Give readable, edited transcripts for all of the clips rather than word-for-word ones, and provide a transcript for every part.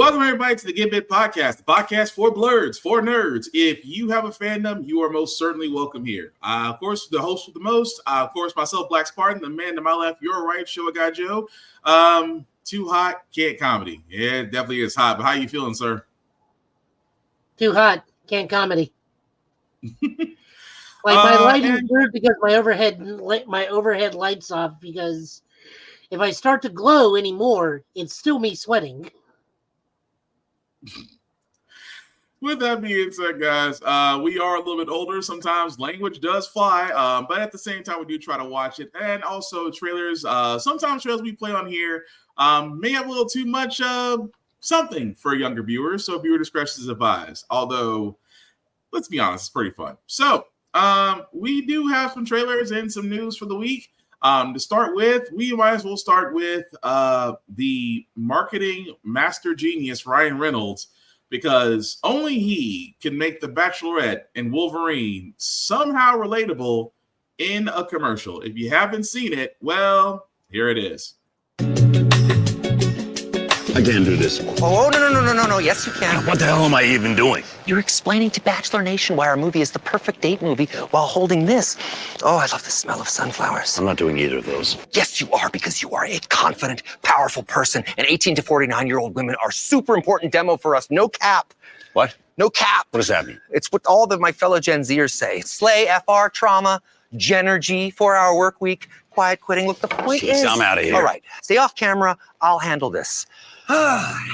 Welcome everybody to the Get Bit Podcast, the podcast for blurs, for nerds. If you have a fandom, you are most certainly welcome here. Of course, the host with the most, of course, myself, Black Spartan, the man to my left, your right, show guy Joe. Too hot, can't comedy. Yeah, it definitely is hot, but how you feeling, sir? Too hot, can't comedy. My lighting's weird because my overhead lights off, because if I start to glow anymore, it's still me sweating. With that being said, guys, we are a little bit older. Sometimes language does fly, but at the same time, we do try to watch it. And also trailers. Sometimes trailers we play on here may have a little too much something for younger viewers, so viewer discretion is advised. Although, let's be honest, it's pretty fun. So we do have some trailers and some news for the week. To start with, we might as well start with the marketing master genius, Ryan Reynolds, because only he can make The Bachelorette and Wolverine somehow relatable in a commercial. If you haven't seen it, well, here it is. I can't do this. Oh, no. Yes, you can. What the hell am I even doing? You're explaining to Bachelor Nation why our movie is the perfect date movie while holding this. Oh, I love the smell of sunflowers. I'm not doing either of those. Yes, you are, because you are a confident, powerful person. And 18 to 49-year-old women are super important demo for us. No cap. What? No cap. What does that mean? It's what all of my fellow Gen Zers say. Slay, FR, trauma, Genergy, 4-hour work week, quiet quitting. Look, the point is... I'm out of here. All right, stay off camera. I'll handle this.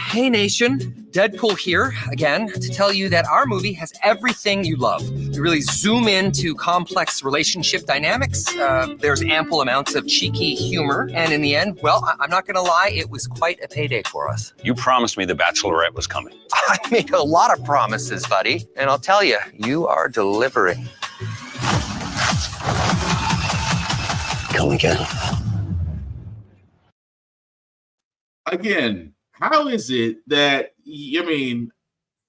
Hey Nation, Deadpool here again to tell you that our movie has everything you love. We really zoom into complex relationship dynamics. There's ample amounts of cheeky humor. And in the end, well, I'm not going to lie, it was quite a payday for us. You promised me The Bachelorette was coming. I made a lot of promises, buddy. And I'll tell you, you are delivering. Come again. Again, how is it that,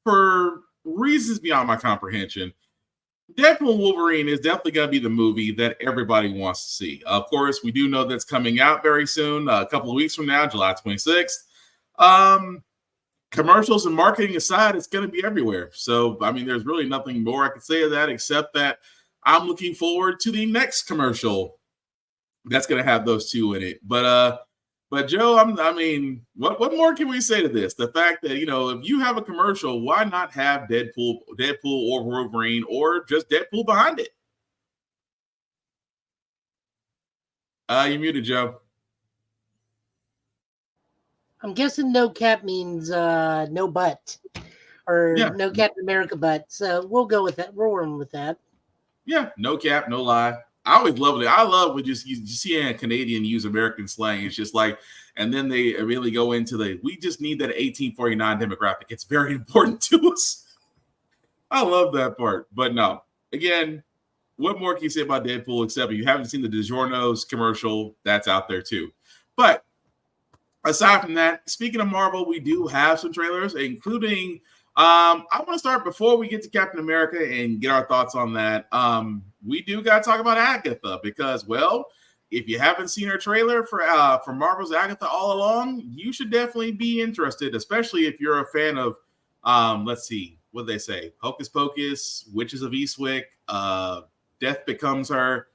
for reasons beyond my comprehension, Deadpool and Wolverine is definitely going to be the movie that everybody wants to see. Of course, we do know that's coming out very soon, a couple of weeks from now, July 26th. Commercials and marketing aside, it's going to be everywhere. So, there's really nothing more I can say of that, except that I'm looking forward to the next commercial that's going to have those two in it. But Joe, what more can we say to this? The fact that, if you have a commercial, why not have Deadpool or Wolverine or just Deadpool behind it? You're muted, Joe. I'm guessing no cap means no butt, or no Captain America butt. So we'll go with that. We'll run with that. Yeah, no cap, no lie. I always love it. I love when you see a Canadian use American slang. It's just like, and then they really go into we just need that 1849 demographic. It's very important to us. I love that part. But no, again, what more can you say about Deadpool except if you haven't seen the DiGiorno's commercial, that's out there too. But aside from that, speaking of Marvel, we do have some trailers, including I want to start before we get to Captain America and get our thoughts on that. We do got to talk about Agatha because, well, if you haven't seen her trailer for Marvel's Agatha all along, you should definitely be interested, especially if you're a fan of, let's see, what did they say? Hocus Pocus, Witches of Eastwick, Death Becomes Her,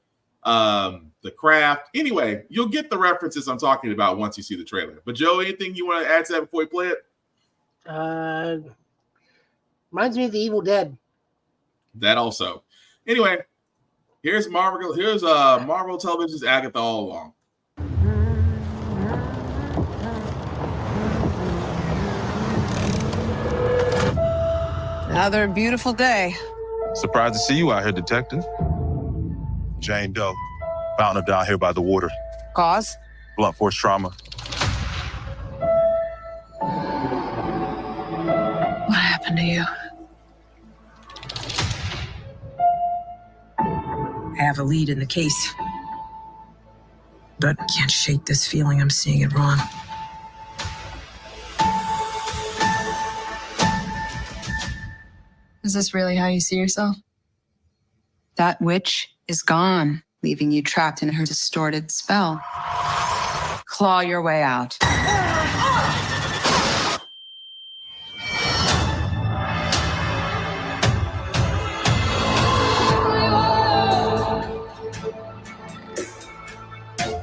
The Craft. Anyway, you'll get the references I'm talking about once you see the trailer. But Joe, anything you want to add to that before we play it? Reminds me of The Evil Dead. That also. Anyway, here's Marvel Television's Agatha all along. Another beautiful day. Surprised to see you out here, Detective. Jane Doe, found her down here by the water. Cause? Blunt force trauma. What happened to you? I have a lead in the case, but I can't shake this feeling I'm seeing it wrong. Is this really how you see yourself? That witch is gone, leaving you trapped in her distorted spell. Claw your way out.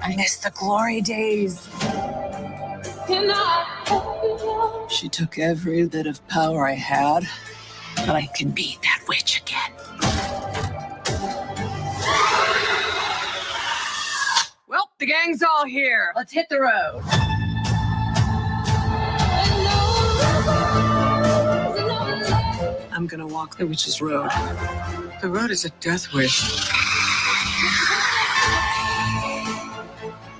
I miss the glory days. She took every bit of power I had, but I can be that witch again. Well, the gang's all here. Let's hit the road. I'm gonna walk the witch's road. The road is a death wish.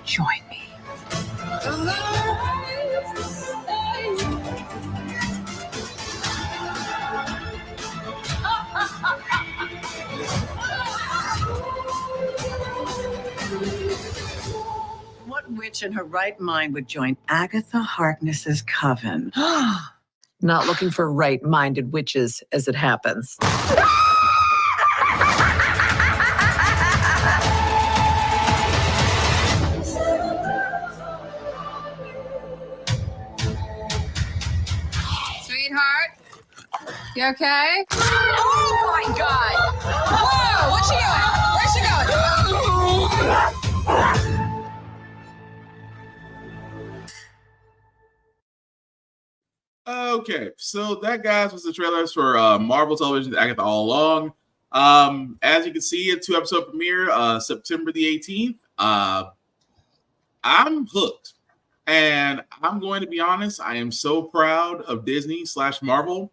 Join me. What witch in her right mind would join Agatha Harkness's coven? Not looking for right-minded witches, as it happens. Sweetheart, you okay? Oh my God! Whoa! What's she doing? Where's she going? Okay, so that, guys, was the trailers for Marvel Television's Agatha All Along. As you can see, a 2-episode premiere, September the 18th. I'm hooked. And I'm going to be honest, I am so proud of Disney/Marvel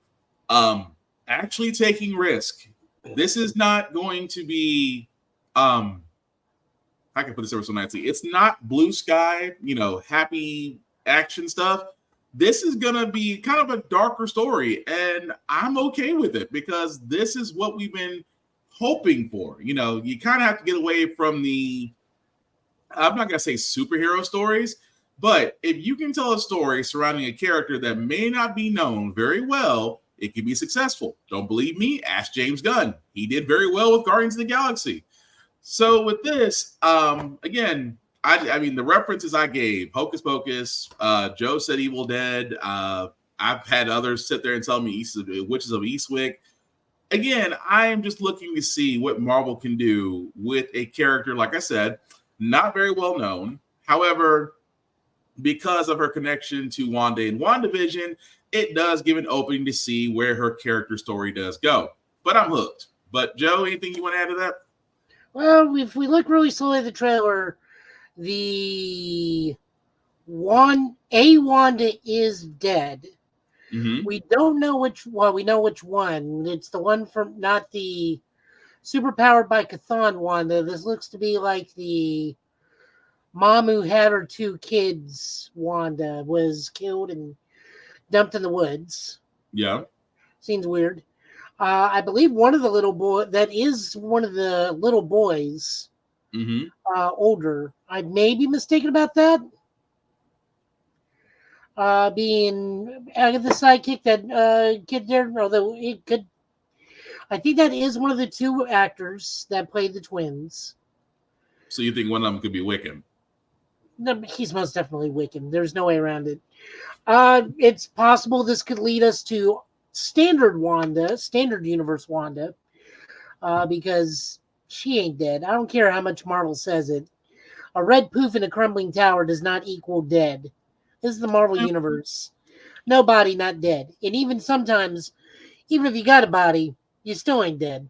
actually taking risk. This is not going to be, I can put this over so nicely. It's not blue sky, happy action stuff. This is going to be kind of a darker story, and I'm okay with it because this is what we've been hoping for. You kind of have to get away from the, I'm not going to say superhero stories, but if you can tell a story surrounding a character that may not be known very well, it can be successful. Don't believe me? Ask James Gunn. He did very well with Guardians of the Galaxy. So with this, again, I mean, the references I gave, Hocus Pocus, Joe said Evil Dead. I've had others sit there and tell me Witches of Eastwick. Again, I am just looking to see what Marvel can do with a character, like I said, not very well known. However, because of her connection to Wanda and WandaVision, it does give an opening to see where her character story does go. But I'm hooked. But Joe, anything you want to add to that? Well, if we look really slowly at the trailer, the Wanda is dead. Mm-hmm. We don't know which. Well, we know which one. It's the one from not the superpowered by Chthon Wanda. This looks to be like the mom who had her 2 kids. Wanda was killed and dumped in the woods. Yeah, seems weird. I believe one of the little boy that is one of the little boys. Mm-hmm. Older. I may be mistaken about that. Being the sidekick, that kid there, although it could, I think that is one of the 2 actors that played the twins. So you think one of them could be Wiccan? No, he's most definitely Wiccan. There's no way around it. It's possible this could lead us to standard universe Wanda, because she ain't dead. I don't care how much Marvel says it. A red poof in a crumbling tower does not equal dead. This is the Marvel universe. No body, not dead. And even sometimes, even if you got a body, you still ain't dead.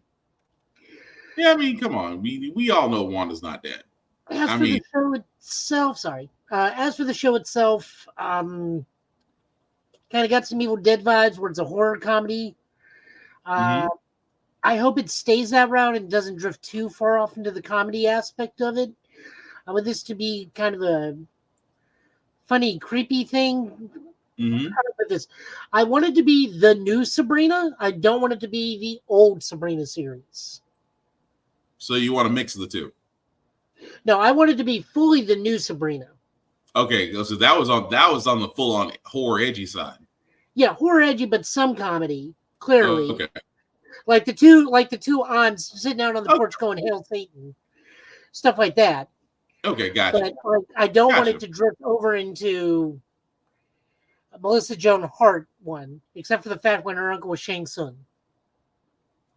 Yeah, I mean, come on. We all know Wanda's not dead. As for the show itself, kind of got some Evil Dead vibes where it's a horror comedy. I hope it stays that route and doesn't drift too far off into the comedy aspect of it. I want this to be kind of a funny, creepy thing. Mm-hmm. I want it to be the new Sabrina. I don't want it to be the old Sabrina series. So you want to mix the 2? No, I want it to be fully the new Sabrina. Okay, so that was on the full on horror edgy side. Yeah, horror edgy, but some comedy. Clearly, okay. Like the two aunts sitting out on the porch going "Hail Satan," stuff like that. Okay, gotcha. But I don't want it to drift over into Melissa Joan Hart one, except for the fact when her uncle was Shang Tsung.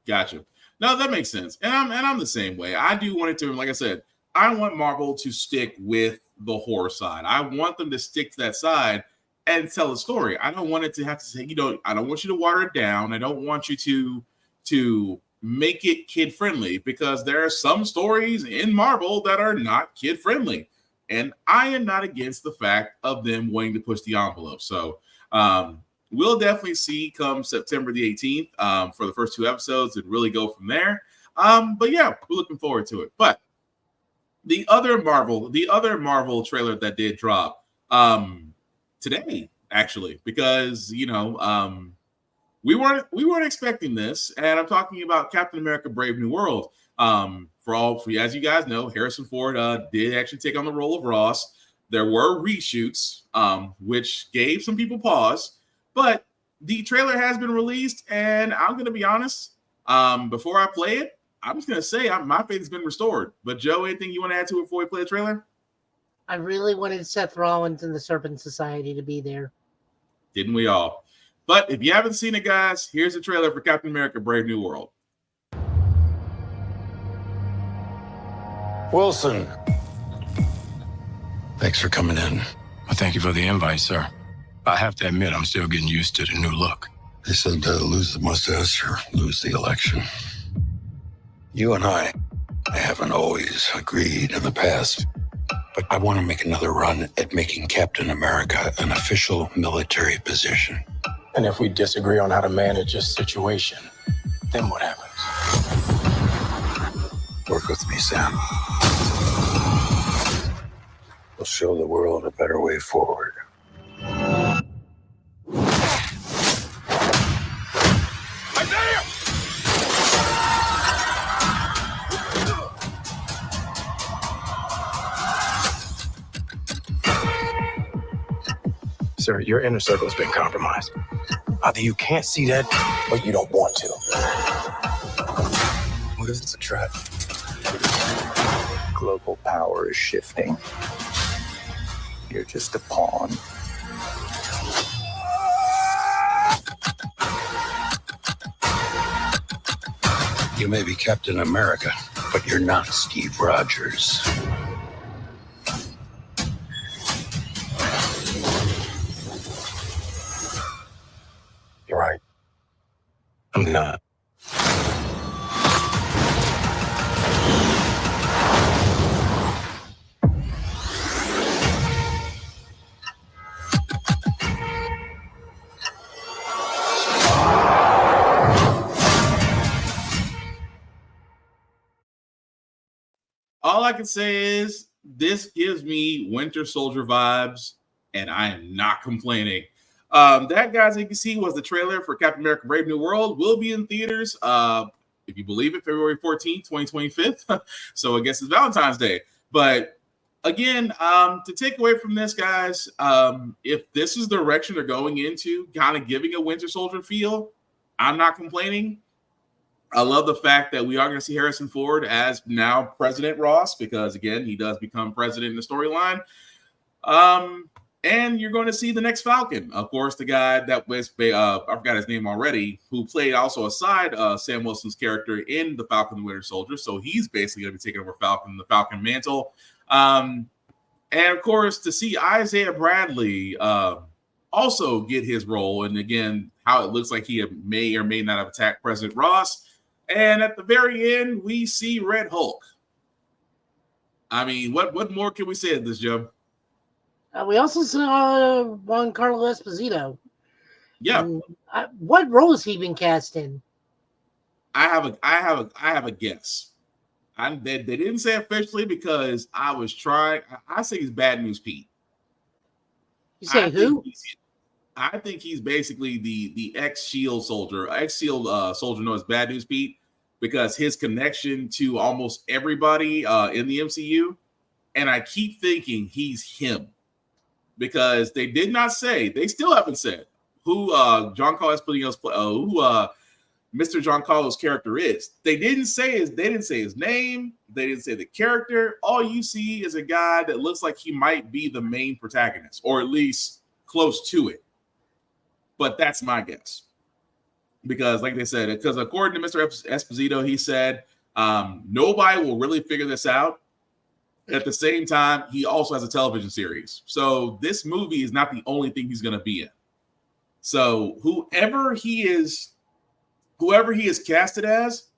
Gotcha. No, that makes sense, and I'm the same way. I do want it to, like I said, I want Marvel to stick with the horror side. I want them to stick to that side and tell a story. I don't want it to have to say, I don't want you to water it down. I don't want you to make it kid friendly, because there are some stories in Marvel that are not kid friendly. And I am not against the fact of them wanting to push the envelope. So we'll definitely see come September the 18th for the first 2 episodes and really go from there. But yeah, we're looking forward to it. But the other Marvel trailer that did drop today, actually, because we weren't expecting this, and I'm talking about Captain America: Brave New World. As you guys know, Harrison Ford did actually take on the role of Ross. There were reshoots, which gave some people pause, but the trailer has been released, and I'm going to be honest. Before I play it, I'm just going to say my faith has been restored. But Joe, anything you want to add to it before we play the trailer? I really wanted Seth Rollins and the Serpent Society to be there. Didn't we all? But if you haven't seen it, guys, here's the trailer for Captain America: Brave New World. Wilson. Thanks for coming in. Well, thank you for the invite, sir. I have to admit, I'm still getting used to the new look. They said lose the mustache or lose the election. You and I haven't always agreed in the past, but I want to make another run at making Captain America an official military position. And if we disagree on how to manage this situation, then what happens? Work with me, Sam. We'll show the world a better way forward. Sir, your inner circle's been compromised. Either you can't see that, or you don't want to. What if it's a trap? Global power is shifting. You're just a pawn. You may be Captain America, but you're not Steve Rogers. You're right. I'm not. All I can say is this gives me Winter Soldier vibes, and I am not complaining. That, guys, you can see, was the trailer for Captain America: Brave New World. Will be in theaters, if you believe it, February 14th, 2025. So I guess it's Valentine's Day. But again, to take away from this, guys, if this is the direction they're going into, kind of giving a Winter Soldier feel, I'm not complaining. I love the fact that we are going to see Harrison Ford as now President Ross, because, again, he does become president in the storyline. And you're going to see the next Falcon. Of course, the guy that was, I forgot his name already, who played also aside Sam Wilson's character in The Falcon and the Winter Soldier. So he's basically going to be taking over the Falcon mantle. And, of course, to see Isaiah Bradley also get his role. And, again, how it looks like he may or may not have attacked President Ross. And at the very end, we see Red Hulk. I mean, what more can we say of this, Joe? We also saw Giancarlo Esposito. Yeah. What role has he been cast in? I have a guess. They didn't say officially because I was trying. I say he's Bad News Pete. You say who? I think he's basically the ex-SHIELD soldier, soldier known as Bad News Pete, because his connection to almost everybody in the MCU, and I keep thinking he's him. Because they did not say, they still haven't said who Giancarlo Esposito's who Mr. Giancarlo's character is. They didn't say his name, they didn't say the character. All you see is a guy that looks like he might be the main protagonist, or at least close to it. But that's my guess. Because, like they said, because according to Mr. Esposito, he said nobody will really figure this out At the same time, he also has a television series. So this movie is not the only thing he's going to be in. So whoever he is casted as,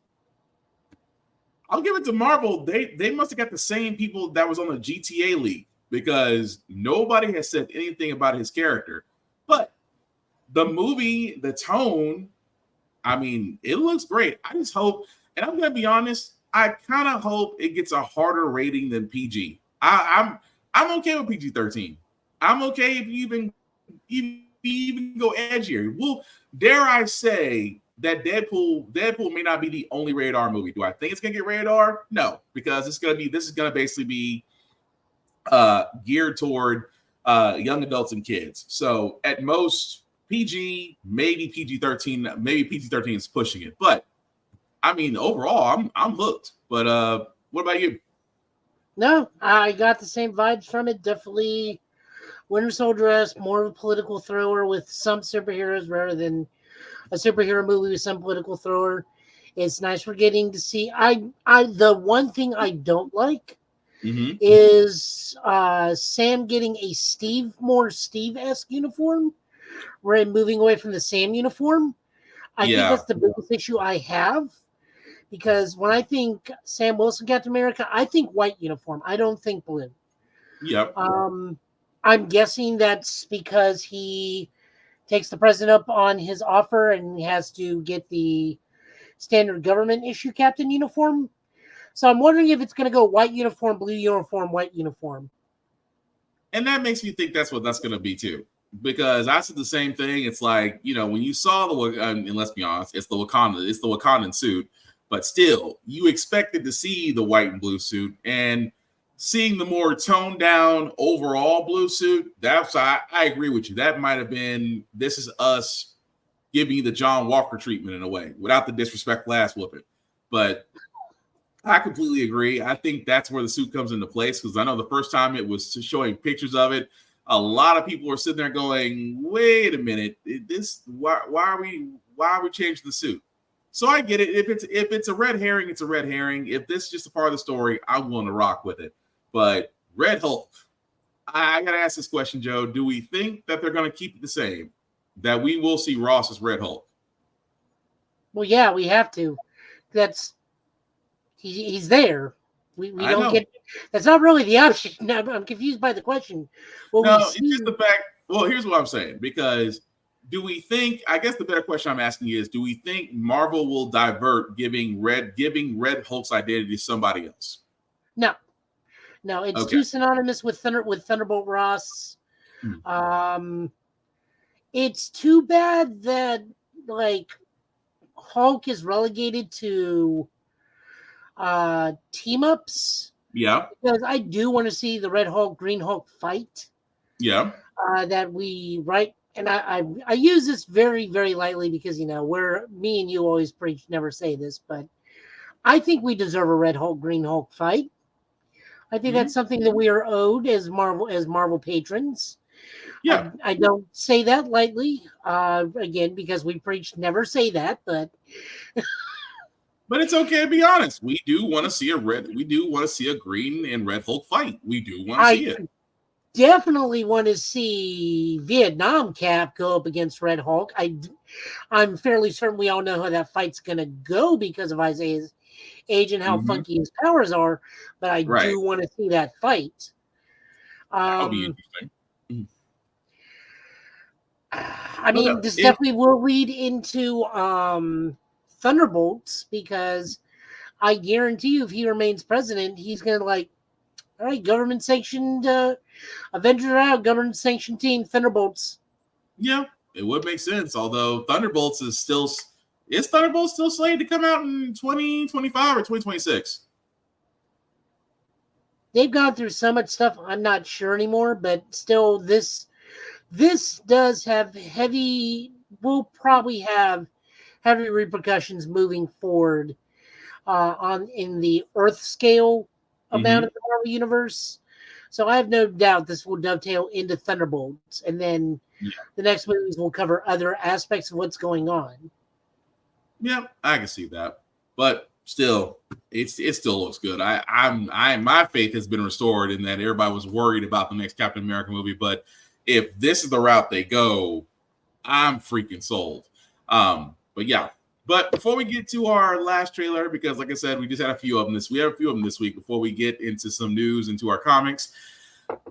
I'll give it to Marvel. They must have got the same people that was on the GTA League, because nobody has said anything about his character. But the movie, the tone, I mean, it looks great. I just hope, and I'm going to be honest, I kind of hope it gets a harder rating than PG. I'm okay with PG-13. I'm okay if you even go edgier. Well, dare I say that Deadpool may not be the only rated R movie. Do I think it's gonna get rated R? No, because this is gonna basically be geared toward young adults and kids. So at most PG, maybe PG-13, maybe PG-13 is pushing it. But I mean, overall, I'm hooked. But what about you? No, I got the same vibes from it. Definitely Winter Soldier-esque, more of a political thriller with some superheroes rather than a superhero movie with some political thriller. It's nice we're getting to see. The one thing I don't like is Sam getting a more Steve-esque uniform, right? Moving away from the Sam uniform. I think that's the biggest issue I have. Because when I think Sam Wilson, Captain America, I think white uniform. I don't think blue. Yep. I'm guessing that's because he takes the president up on his offer and he has to get the standard government issue captain uniform. So I'm wondering if it's going to go white uniform, blue uniform, white uniform. And that makes me think that's what that's going to be too. Because I said the same thing. It's like, when you saw and let's be honest, it's the Wakandan suit. But still, you expected to see the white and blue suit, and seeing the more toned down overall blue suit, I agree with you. That might have been, this is us giving you the John Walker treatment in a way, without the disrespectful ass whooping. But I completely agree. I think that's where the suit comes into place, because I know the first time it was showing pictures of it, a lot of people were sitting there going, wait a minute, why are we changing the suit? So I get it. If it's a red herring, it's a red herring. If this is just a part of the story, I'm willing to rock with it. But Red Hulk, I got to ask this question, Joe. Do we think that they're going to keep it the same? That we will see Ross as Red Hulk? Well, yeah, we have to. He's there. We don't get. That's not really the option. I'm confused by the question. It's just the fact. Well, here's what I'm saying. Because do we think? I guess the better question I'm asking you is: do we think Marvel will divert giving Red Hulk's identity to somebody else? No, it's too synonymous with Thunderbolt Ross. It's too bad that Hulk is relegated to team ups. Yeah, because I do want to see the Red Hulk, Green Hulk fight. Yeah, and I use this very, very lightly because me and you always preach, never say this, but I think we deserve a Red Hulk, Green Hulk fight. I think that's something that we are owed as Marvel patrons. Yeah, I don't say that lightly, again, because we preach never say that, but but it's okay to be honest. We do want to see a Green and Red Hulk fight. We do want to see it. Definitely want to see Vietnam Cap go up against Red Hulk. I'm fairly certain we all know how that fight's going to go because of Isaiah's age and how funky his powers are, but I do want to see that fight. That'll be interesting. I mean, this definitely will lead into Thunderbolts, because I guarantee you if he remains president, he's going to all right, government-sanctioned Avengers are out, government-sanctioned team, Thunderbolts. Yeah, it would make sense, although Thunderbolts is Thunderbolts still slated to come out in 2025 or 2026? They've gone through so much stuff, I'm not sure anymore, but still, this does have will probably have heavy repercussions moving forward in the Earth scale amount of the Marvel Universe. So I have no doubt this will dovetail into Thunderbolts, and then the next movies will cover other aspects of what's going on. Yeah, I can see that. But still, it still looks good. My faith has been restored in that everybody was worried about the next Captain America movie, but if this is the route they go, I'm freaking sold. But yeah. But before we get to our last trailer, because like I said, we just had a few of them this week. Before we get into some news, into our comics,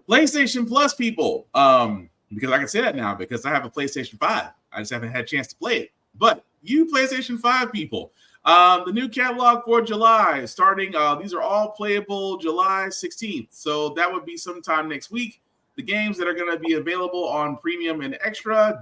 PlayStation Plus people, because I can say that now because I have a PlayStation 5. I just haven't had a chance to play it. But you PlayStation 5 people, the new catalog for July starting, these are all playable July 16th. So that would be sometime next week. The games that are going to be available on Premium and Extra,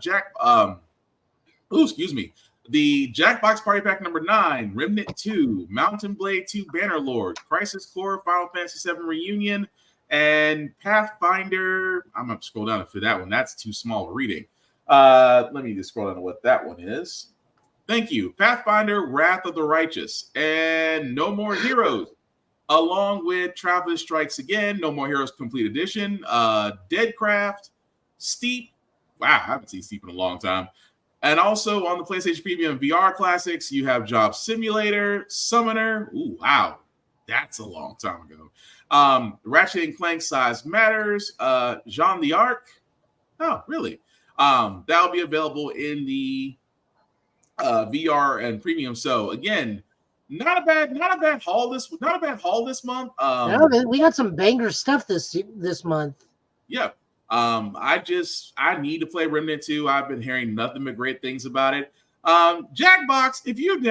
the Jackbox Party Pack number 9, Remnant 2, Mountain Blade 2 Bannerlord, Crisis Core, Final Fantasy VII Reunion, and Pathfinder. I'm going to scroll down for that one. That's too small reading. Let me just scroll down to what that one is. Thank you. Pathfinder, Wrath of the Righteous, and No More Heroes, along with Traveler Strikes Again, No More Heroes Complete Edition, Deadcraft, Steep. Wow, I haven't seen Steep in a long time. And also on the PlayStation Premium VR Classics, you have Job Simulator, Summoner. Ooh, wow. That's a long time ago. Ratchet & Clank Size Matters, Jean d'Arc. Oh, really? That'll be available in the VR and Premium. So again, not a bad haul this month. We got some banger stuff this month. Yeah. I need to play Remnant 2. I've been hearing nothing but great things about it. Jackbox, if you've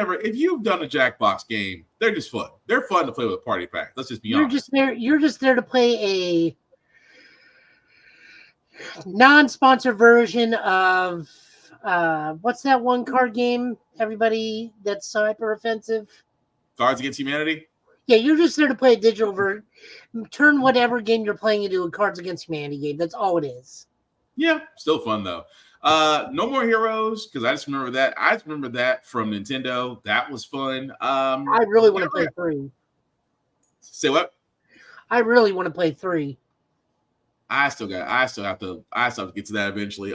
done a Jackbox game, they're just fun. They're fun to play with a party pack. Let's just be honest. You're just there to play a non-sponsored version of what's that one card game? Everybody that's hyper offensive. Cards Against Humanity. Yeah, you're just there to play a digital version. Turn whatever game you're playing into a Cards Against Humanity game. That's all it is. Yeah, still fun though. No More Heroes, because I just remember that. I just remember that from Nintendo. That was fun. I really want to play 3. Say what? I really want to play 3. I still have to get to that eventually.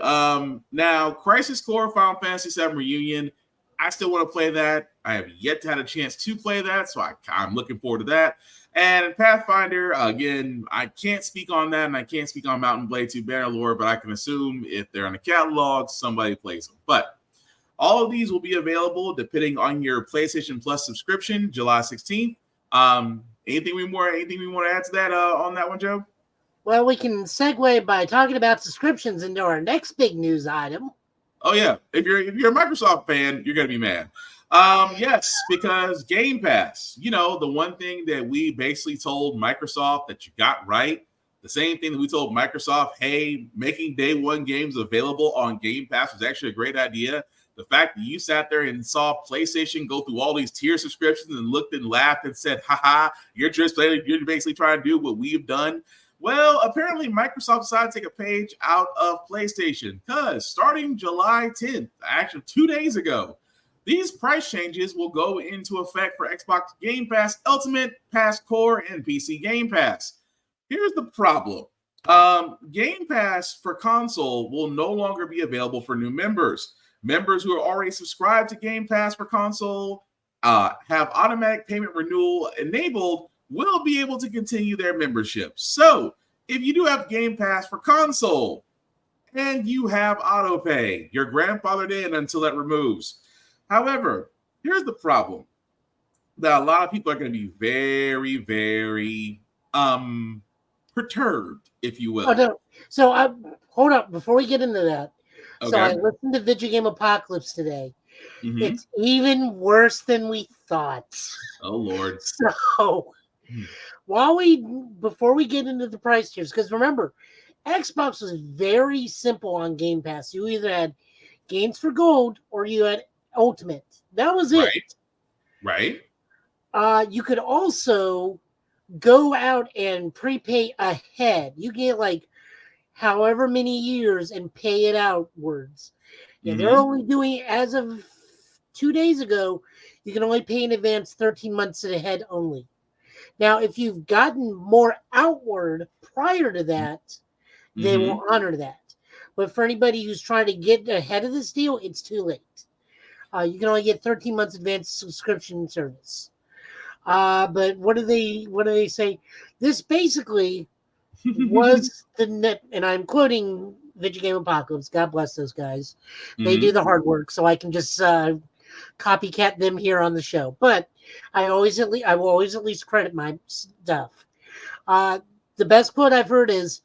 Now Crisis Core, Final Fantasy VII Reunion. I still want to play that. I have yet to have a chance to play that, so I'm looking forward to that. And Pathfinder, again, I can't speak on that, and I can't speak on Mountain Blade 2 Bannerlord, but I can assume if they're in the catalog, somebody plays them. But all of these will be available depending on your PlayStation Plus subscription, July 16th. Anything we want to add to that on that one, Joe? Well, we can segue by talking about subscriptions into our next big news item. Oh yeah, if you're a Microsoft fan, you're gonna be mad. Yes, because Game Pass, the one thing that we basically told Microsoft that you got right, the same thing that we told Microsoft, hey, making day one games available on Game Pass was actually a great idea. The fact that you sat there and saw PlayStation go through all these tier subscriptions and looked and laughed and said, haha, you're basically trying to do what we've done. Well, apparently Microsoft decided to take a page out of PlayStation because starting July 10th, actually 2 days ago, these price changes will go into effect for Xbox Game Pass Ultimate, Pass Core, and PC Game Pass. Here's the problem. Game Pass for console will no longer be available for new members. Members who are already subscribed to Game Pass for console, have automatic payment renewal enabled, will be able to continue their membership. So if you do have Game Pass for console and you have auto pay, you're grandfathered in until that removes. However, here's the problem that a lot of people are going to be very, very perturbed, if you will. Oh, no. So hold up before we get into that. Okay. So I listened to Video Game Apocalypse today. Mm-hmm. It's even worse than we thought. Oh Lord. So before we get into the price tiers, because remember, Xbox was very simple on Game Pass. You either had games for gold or you had Ultimate. That was it. Right. You could also go out and prepay ahead. You get like however many years and pay it outwards. Yeah, they're only doing, as of 2 days ago, you can only pay in advance 13 months ahead only. Now, if you've gotten more outward prior to that, they will honor that. But for anybody who's trying to get ahead of this deal, it's too late. You can only get 13 months advance subscription service. But what do they say? This basically was the net, and I'm quoting Video Game Apocalypse. God bless those guys. They do the hard work, so I can just copycat them here on the show. But I will always at least credit my stuff. The best quote I've heard is,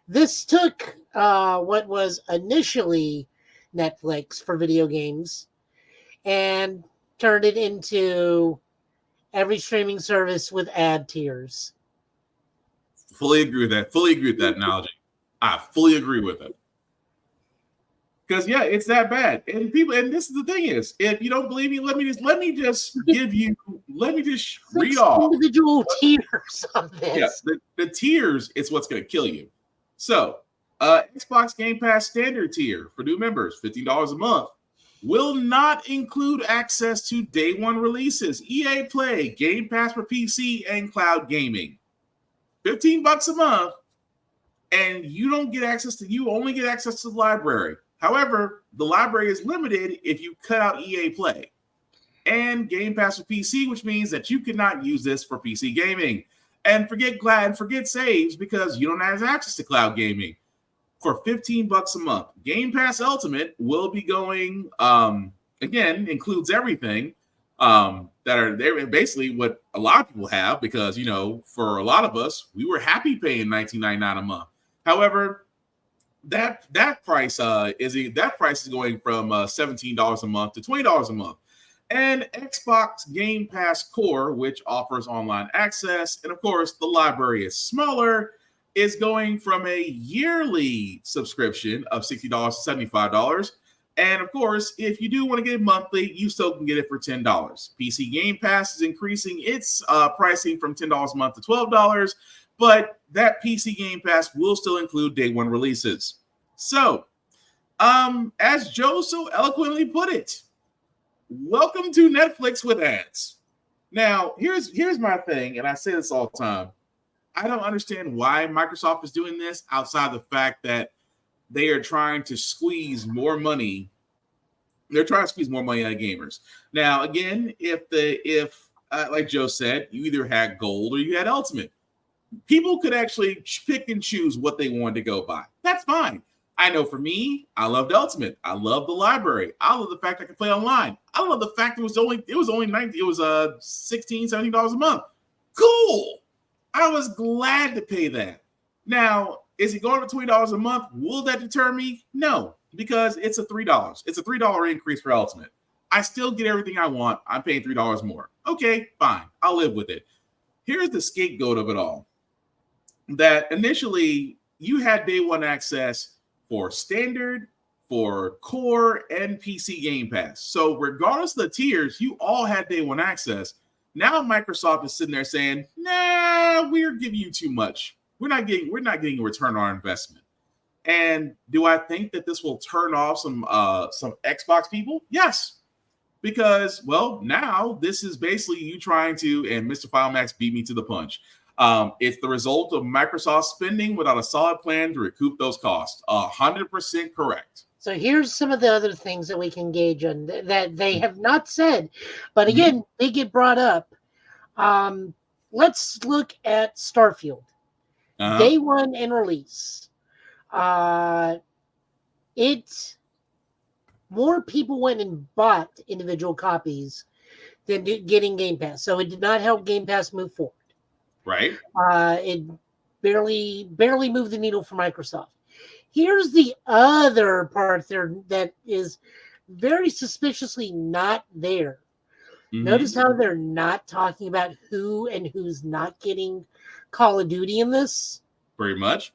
"This took what was initially Netflix for video games and turned it into every streaming service with ad tiers." Fully agree with that. Fully agree with that analogy. I fully agree with it. Because yeah, it's that bad. And people, and this is the thing is, if you don't believe me, let me just read off individual tiers of this. Yeah, the tiers is what's going to kill you. So, Xbox Game Pass standard tier for new members, $15 a month, will not include access to day one releases, EA Play, Game Pass for PC, and cloud gaming. $15 a month, and you only get access to the library. However, the library is limited if you cut out EA Play and Game Pass for PC, which means that you cannot use this for PC gaming. And forget saves because you don't have access to cloud gaming. For $15 a month, Game Pass Ultimate will be going. Again, includes everything that are there. Basically, what a lot of people have, because for a lot of us, we were happy paying $19.99 a month. However, that price is going from $17 a month to $20 a month. And Xbox Game Pass Core, which offers online access, and of course the library is smaller, is going from a yearly subscription of $60 to $75. And of course, if you do want to get it monthly, you still can get it for $10. PC Game Pass is increasing its pricing from $10 a month to $12, but that PC Game Pass will still include day one releases. So, as Joe so eloquently put it, welcome to Netflix with ads. Now, here's my thing, and I say this all the time. I don't understand why Microsoft is doing this outside of the fact that they are trying to squeeze more money. They're trying to squeeze more money out of gamers. Now, again, if like Joe said, you either had gold or you had ultimate, people could actually pick and choose what they wanted to go buy. That's fine. I know for me, I loved Ultimate. I love the library. I love the fact I can play online. I love the fact it was only $16, $17 a month. Cool. I was glad to pay that. Now, is it going to $20 a month? Will that deter me? No, because it's a $3. It's a $3 increase for Ultimate. I still get everything I want. I'm paying $3 more. Okay, fine. I'll live with it. Here's the scapegoat of it all. That initially you had day one access for standard, for core, and PC Game Pass. So regardless of the tiers, you all had day one access. Now Microsoft is sitting there saying, "Nah, we're giving you too much. We're not getting a return on our investment." And do I think that this will turn off some Xbox people? Yes. Because, well, now this is basically you trying to, and Mr. FileMax beat me to the punch. It's the result of Microsoft spending without a solid plan to recoup those costs. 100% correct. So here's some of the other things that we can gauge on that they have not said, but again, they get brought up. Let's look at Starfield. Day one and release. More people went and bought individual copies than getting Game Pass. So it did not help Game Pass move forward. Right. It barely moved the needle for Microsoft. Here's the other part there that is very suspiciously not there. Notice how they're not talking about who and who's not getting Call of Duty in this. Very much.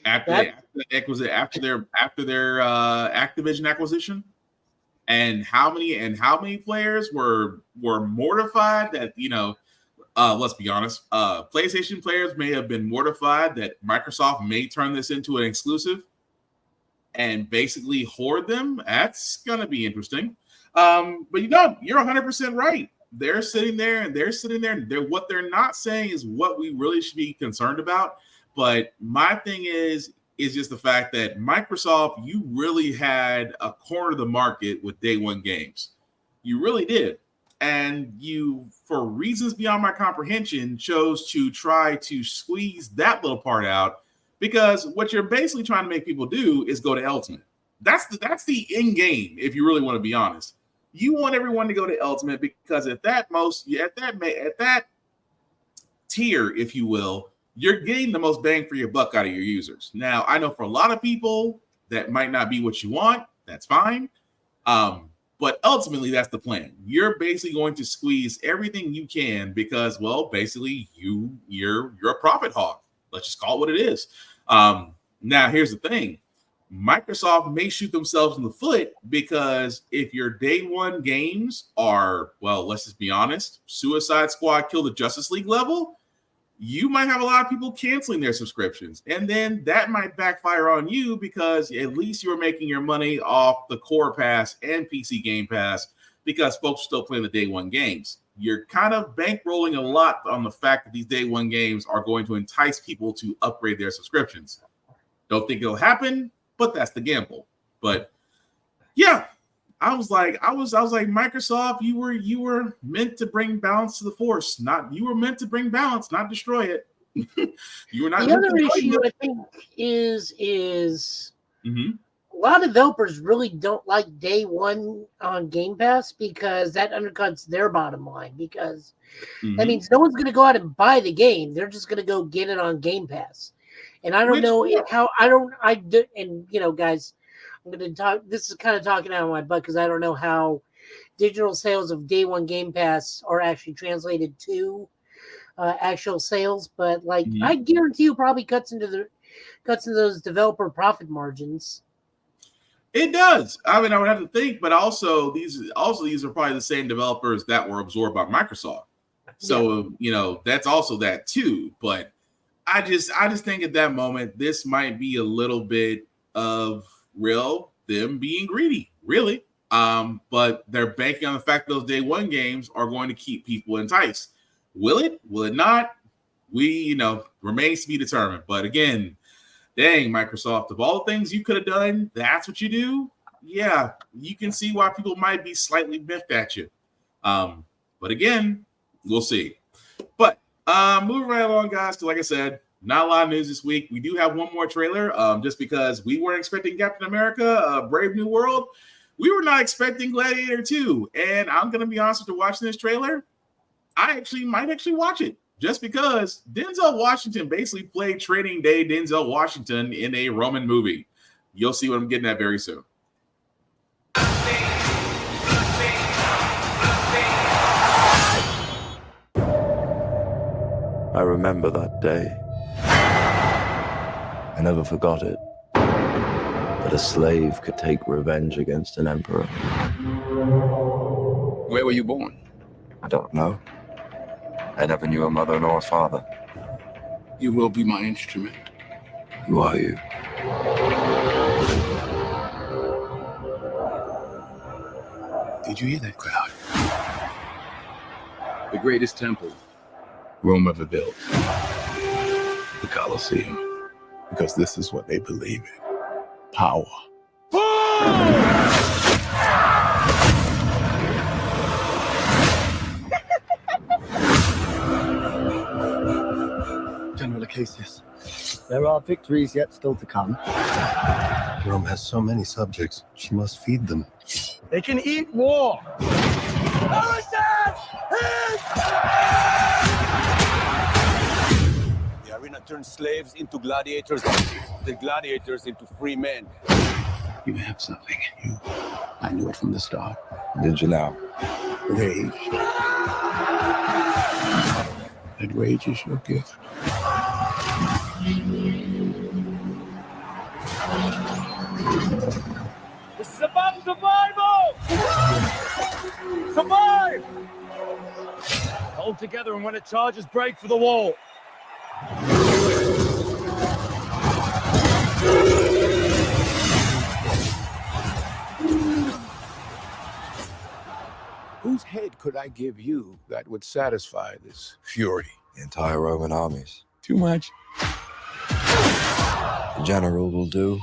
After their Activision acquisition, and how many players were mortified that let's be honest, PlayStation players may have been mortified that Microsoft may turn this into an exclusive and basically hoard them. That's gonna be interesting. But you're 100% right. They're sitting there. What they're not saying is what we really should be concerned about. But my thing is just the fact that Microsoft, you really had a corner of the market with day one games. You really did. and you, for reasons beyond my comprehension, chose to try to squeeze that little part out, because what you're basically trying to make people do is go to Ultimate. That's the end game, if you really want to be honest. You want everyone to go to Ultimate because at that tier, if you will, you're getting the most bang for your buck out of your users. Now, I know for a lot of people that might not be what you want. That's fine. But ultimately, that's the plan. You're basically going to squeeze everything you can because, well, basically, you're a profit hog. Let's just call it what it is. Now, here's the thing. Microsoft may shoot themselves in the foot because if your day one games are, well, let's just be honest, Suicide Squad Kill the Justice League level, you might have a lot of people canceling their subscriptions. And then that might backfire on you because at least you're making your money off the Core Pass and PC Game Pass because folks are still playing the day one games. You're kind of bankrolling a lot on the fact that these day one games are going to entice people to upgrade their subscriptions. Don't think it'll happen, but that's the gamble. But yeah, I was like, Microsoft, you were meant to bring balance to the force. You were meant to bring balance, not destroy it. You were not. The other issue I think is a lot of developers really don't like day one on Game Pass because that undercuts their bottom line. Because that means no one's going to go out and buy the game; they're just going to go get it on Game Pass. And I don't know how and you know, guys, I'm going to talk. This is kind of talking out of my butt because I don't know how digital sales of day one Game Pass are actually translated to actual sales. But like, I guarantee you, probably cuts into those developer profit margins. It does. I mean, I would have to think, but also these are probably the same developers that were absorbed by Microsoft. So you know, that's also that too. But I just think at that moment, this might be a little bit of them being greedy, really. But they're banking on the fact those day one games are going to keep people enticed. Will it? Will it not? Remains to be determined. But again, dang, Microsoft, of all the things you could have done, that's what you do. Yeah, you can see why people might be slightly miffed at you. But again, we'll see. But moving right along, guys, because like I said, not a lot of news this week. We do have one more trailer, just because we weren't expecting Captain America, Brave New World. We were not expecting Gladiator 2. And I'm going to be honest, after watching this trailer, I might actually watch it just because Denzel Washington basically played Training Day Denzel Washington in a Roman movie. You'll see what I'm getting at very soon. I remember that day. I never forgot it. That a slave could take revenge against an emperor. Where were you born? I don't know. I never knew a mother nor a father. You will be my instrument. Who are you? Did you hear that crowd? The greatest temple Rome ever built. The Colosseum. Because this is what they believe in. Power. General Acacius, there are victories yet still to come. Rome has so many subjects, she must feed them. They can eat war. The arena turns slaves into gladiators, the gladiators into free men. You have something in you. I knew it from the start. Did you now? Rage. That rage is your gift. This is about survival! Survive! Hold together, and when it charges, break for the wall. Whose head could I give you that would satisfy this fury? The entire Roman armies. Too much. The general will do.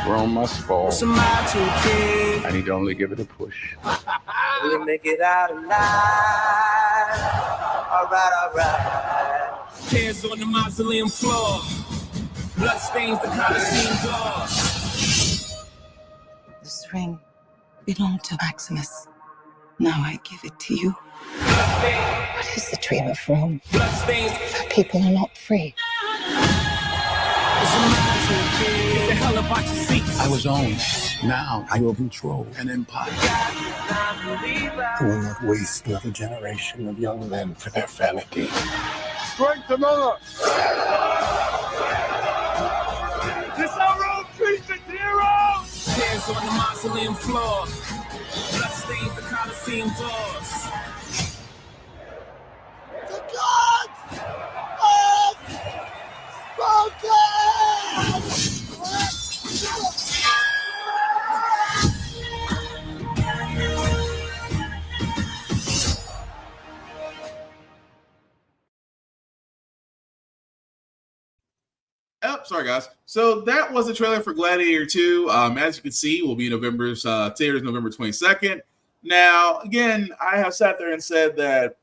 Rome must fall. I need to only give it a push. Will we make it out alive? All right. Tears on the mausoleum floor. Blood stains the Colosseum door. This ring belonged to Maximus. Now I give it to you. What is the dream of Rome? Blood stains. People are not free. I was owned. Now I will control an empire. I will not waste another generation of young men for their vanity. Strength among us! This our Rome treats its heroes! Tears on the mausoleum floor. Blood stains the Colosseum doors. The gods have spoken! Oh, sorry, guys. So that was the trailer for Gladiator 2. As you can see, will be theaters November 22nd. Now, again, I have sat there and said that,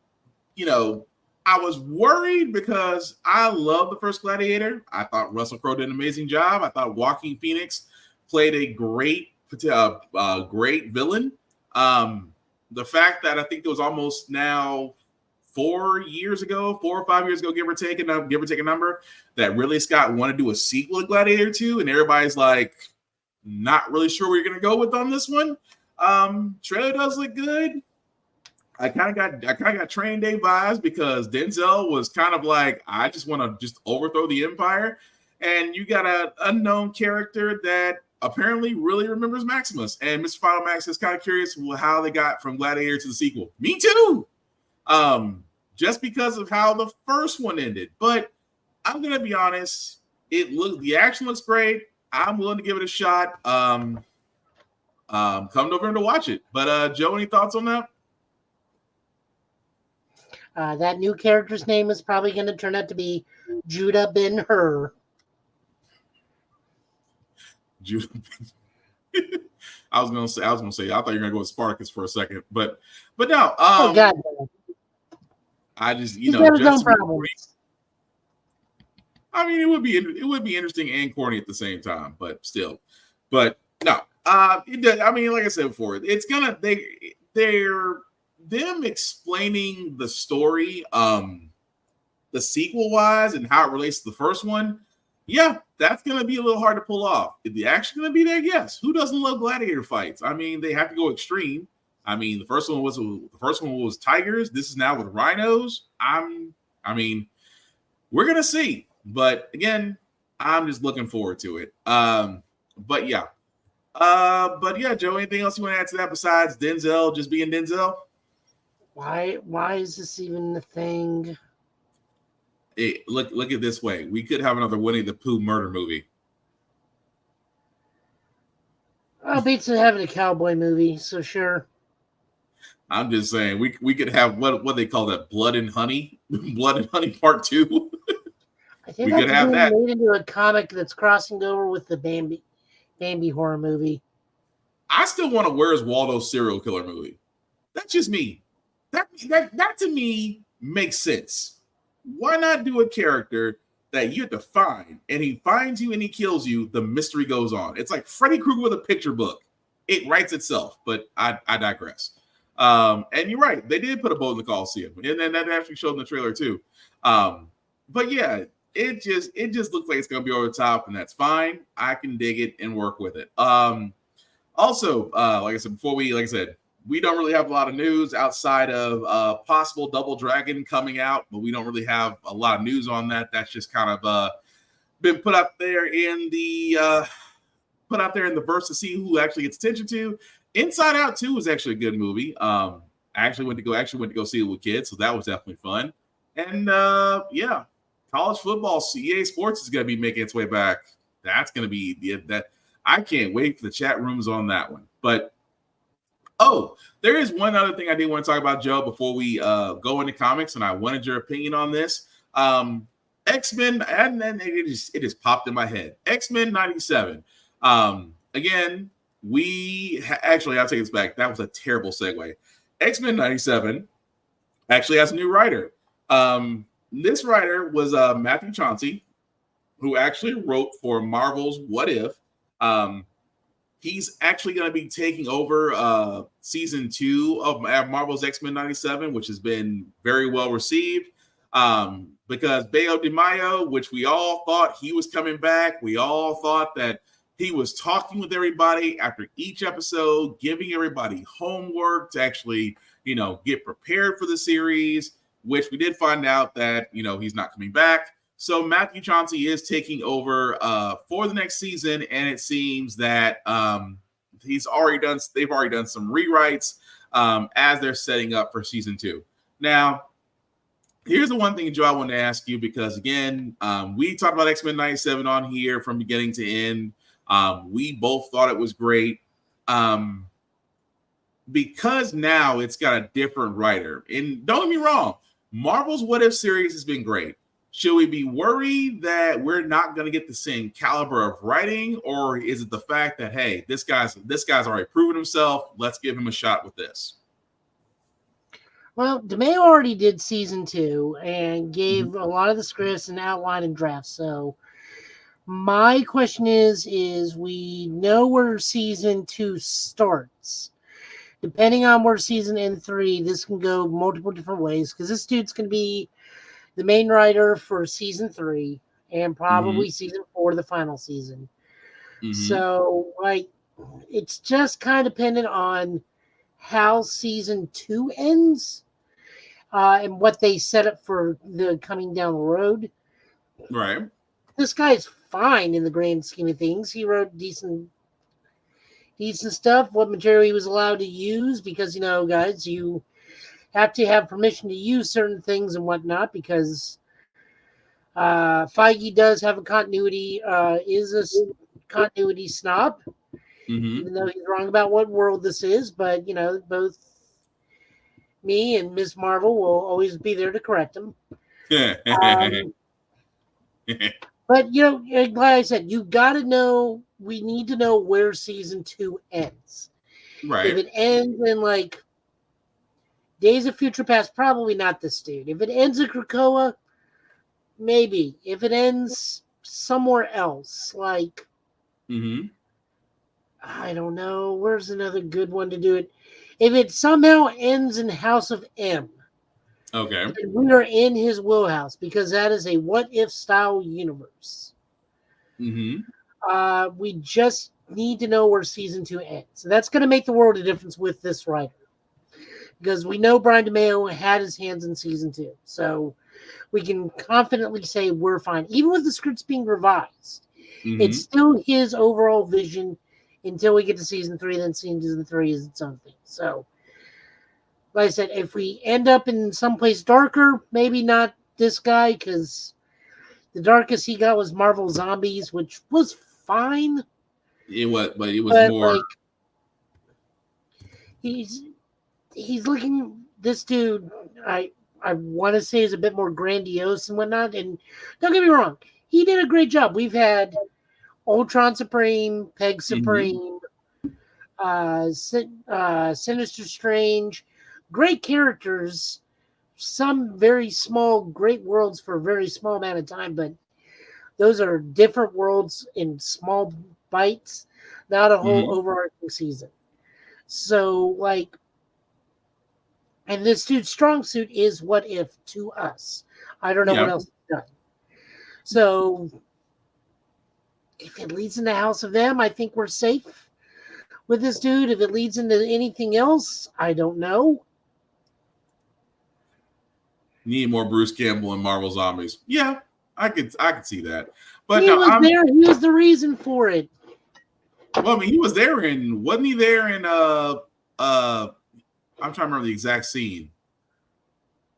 I was worried because I love the first Gladiator. I thought Russell Crowe did an amazing job. I thought Joaquin Phoenix played a great villain. The fact that I think it was almost now 4 or 5 years ago, give or take a number, that Ridley Scott wanted to do a sequel to Gladiator 2, and everybody's like, not really sure where you're going to go with on this one. Trailer does look good. I kind of got Training Day vibes because Denzel was kind of like, I just want to just overthrow the empire, and you got an unknown character that apparently really remembers Maximus, and Mr. Final Max is kind of curious how they got from Gladiator to the sequel. Me too. Just because of how the first one ended. But I'm gonna be honest, the action looks great. I'm willing to give it a shot. Come November to watch it. But Joe, any thoughts on that? That new character's name is probably going to turn out to be Judah Ben-Hur. Judah. I was gonna say. I thought you were gonna go with Spartacus for a second, but no. Oh God. I just He's got his own problems. I mean, it would be interesting and corny at the same time, but still. But no, it does. I mean, like I said before, it's gonna they're them explaining the story, the sequel wise and how it relates to the first one. Yeah, that's gonna be a little hard to pull off. Is the action gonna be there? Yes. Who doesn't love gladiator fights? I mean, they have to go extreme. I mean, the first one was tigers. This is now with rhinos. We're gonna see. But again, I'm just looking forward to it. But yeah, Joe, anything else you want to add to that besides Denzel just being Denzel? Why is this even a thing? Look at it this way. We could have another Winnie the Pooh murder movie. Oh, beats having a cowboy movie, so sure. I'm just saying we could have what they call that, Blood and Honey Part 2. I think we could have that made into a comic that's crossing over with the Bambi horror movie. I still want a Where's Waldo serial killer movie. That's just me. That to me makes sense. Why not do a character that you have to find, and he finds you and he kills you? The mystery goes on. It's like Freddy Krueger with a picture book. It writes itself, but I digress. And you're right. They did put a boat in the Coliseum, and then that actually showed in the trailer too. But yeah, it just looks like it's going to be over the top, and that's fine. I can dig it and work with it. Also, like I said, we don't really have a lot of news outside of possible Double Dragon coming out, but we don't really have a lot of news on that. That's just kind of been put out there in the verse to see who actually gets attention to. Inside Out 2 was actually a good movie. I actually went to go see it with kids, so that was definitely fun. And yeah, college football, EA Sports is going to be making its way back. That's going to be that. I can't wait for the chat rooms on that one. But there is one other thing I did want to talk about, Joe, before we go into comics, and I wanted your opinion on this. X-Men, and then it just popped in my head. X-Men 97. Again, actually, I'll take this back. That was a terrible segue. X-Men 97 actually has a new writer. This writer was Matthew Chauncey, who actually wrote for Marvel's What If. He's actually going to be taking over season 2 of Marvel's X-Men 97, which has been very well received. Because Bayo de Mayo, which we all thought he was coming back, we all thought that he was talking with everybody after each episode, giving everybody homework to actually, get prepared for the series, which we did find out that, he's not coming back. So Matthew Chauncey is taking over for the next season, and it seems that they've already done some rewrites as they're setting up for season 2. Now, here's the one thing, Joe, I wanted to ask you, because again, we talked about X-Men 97 on here from beginning to end. We both thought it was great. Because now it's got a different writer. And don't get me wrong, Marvel's What If series has been great. Should we be worried that we're not going to get the same caliber of writing, or is it the fact that, hey, this guy's already proven himself, let's give him a shot with this? Well, DeMeo already did season 2 and gave a lot of the scripts and outline and drafts. So my question is we know where season 2 starts. Depending on where season ends 3, this can go multiple different ways, because this dude's going to be the main writer for season 3 and probably season 4, the final season. So, it's just kind of dependent on how season 2 ends and what they set up for the coming down the road. Right. This guy's fine in the grand scheme of things. He wrote decent stuff, what material he was allowed to use, because, guys, you have to have permission to use certain things and whatnot, because Feige does have a continuity, is a continuity snob, even though he's wrong about what world this is. But, both me and Ms. Marvel will always be there to correct him. But, like I said, you got to know, we need to know where season 2 ends. Right. If it ends in, Days of Future Past, probably not this dude. If it ends at Krakoa, maybe. If it ends somewhere else, I don't know. Where's another good one to do it? If it somehow ends in House of M, okay, we are in his wheelhouse, because that is a what-if style universe. We just need to know where season 2 ends. So that's going to make the world of difference with this writer, because we know Brian DeMeo had his hands in season 2. So we can confidently say we're fine. Even with the scripts being revised, it's still his overall vision until we get to season 3. Then season 3 is its own thing. So, like I said, if we end up in someplace darker, maybe not this guy, because the darkest he got was Marvel Zombies, which was fine. It was, but it was more. He's looking. This dude, I want to say, is a bit more grandiose and whatnot. And don't get me wrong, he did a great job. We've had Ultron Supreme, Peg Supreme, Sinister Strange, great characters. Some very small, great worlds for a very small amount of time, but those are different worlds in small bites, not a whole overarching season. So, and this dude's strong suit is what if to us. I don't know what else he's done. So, if it leads into House of M, I think we're safe with this dude. If it leads into anything else, I don't know. Need more Bruce Campbell and Marvel Zombies. Yeah, I could see that. But he was there. He was the reason for it. Well, I mean, he was there wasn't he there in I'm trying to remember the exact scene.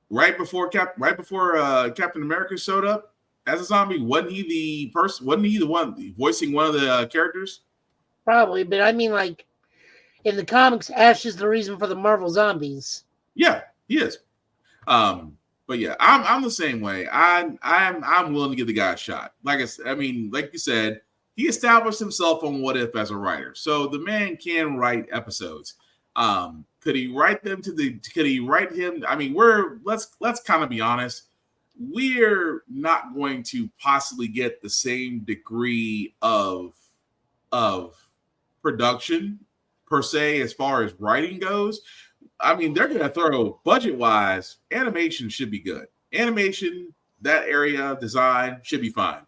Right before Captain America showed up as a zombie, wasn't he the person? Wasn't he the one voicing one of the characters? Probably, but I mean, in the comics, Ash is the reason for the Marvel Zombies. Yeah, he is. But yeah, I'm the same way. I'm willing to give the guy a shot. Like you said, he established himself on What If as a writer, so the man can write episodes. Could he write them could he write him? I mean, let's kind of be honest. We're not going to possibly get the same degree of production per se as far as writing goes. I mean, they're going to throw budget-wise, animation should be good. Animation, that area, design should be fine.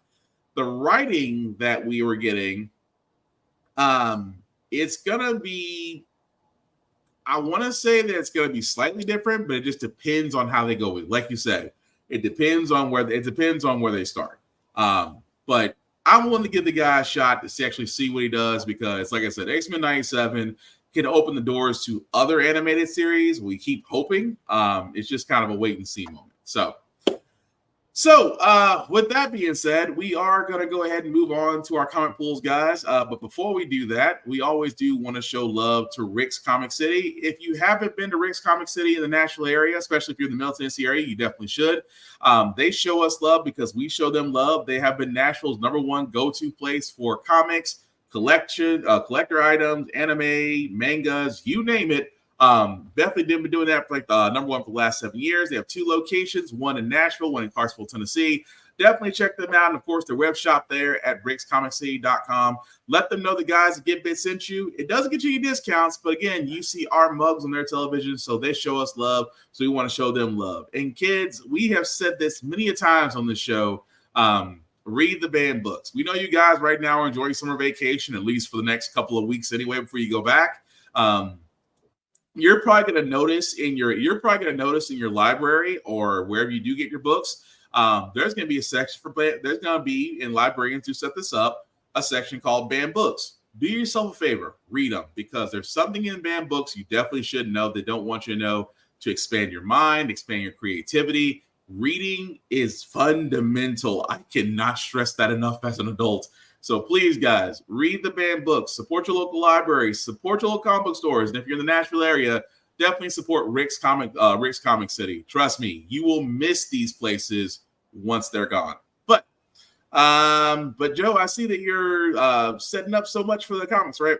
The writing that we were getting, it's going to be, I want to say that it's going to be slightly different, but it just depends on how they go with. Like you said, it depends on where they start. But I'm willing to give the guy a shot to actually see what he does because, like I said, X-Men 97 can open the doors to other animated series. We keep hoping. It's just kind of a wait and see moment. So with that being said, we are going to go ahead and move on to our comic pools, guys. But before we do that, we always do want to show love to Rick's Comic City. If you haven't been to Rick's Comic City in the Nashville area, especially if you're in the Middle Tennessee area, you definitely should. They show us love because we show them love. They have been Nashville's #1 go-to place for comics, collector items, anime, mangas, you name it. Definitely been doing that for like #1 for the last 7 years. They have 2 locations, one in Nashville, one in Clarksville, Tennessee. Definitely check them out. And of course, their web shop there at rickscomiccity.com. Let them know the guys at Get Bit sent you. It doesn't get you any discounts, but again, you see our mugs on their television, so they show us love. So we want to show them love. And kids, we have said this many a times on this show. Read the banned books. We know you guys right now are enjoying summer vacation, at least for the next couple of weeks anyway, before you go back. You're probably going to notice in your library or wherever you do get your books, there's going to be a section there's going to be in librarians who set this up, a section called banned books. Do yourself a favor, read them because there's something in banned books you definitely should know. They don't want you to know to expand your mind, expand your creativity. Reading is fundamental. I cannot stress that enough as an adult. So please, guys, read the banned books, support your local libraries, support your local comic book stores. And if you're in the Nashville area, definitely support Rick's Comic City. Trust me, you will miss these places once they're gone. But Joe, I see that you're setting up so much for the comics, right?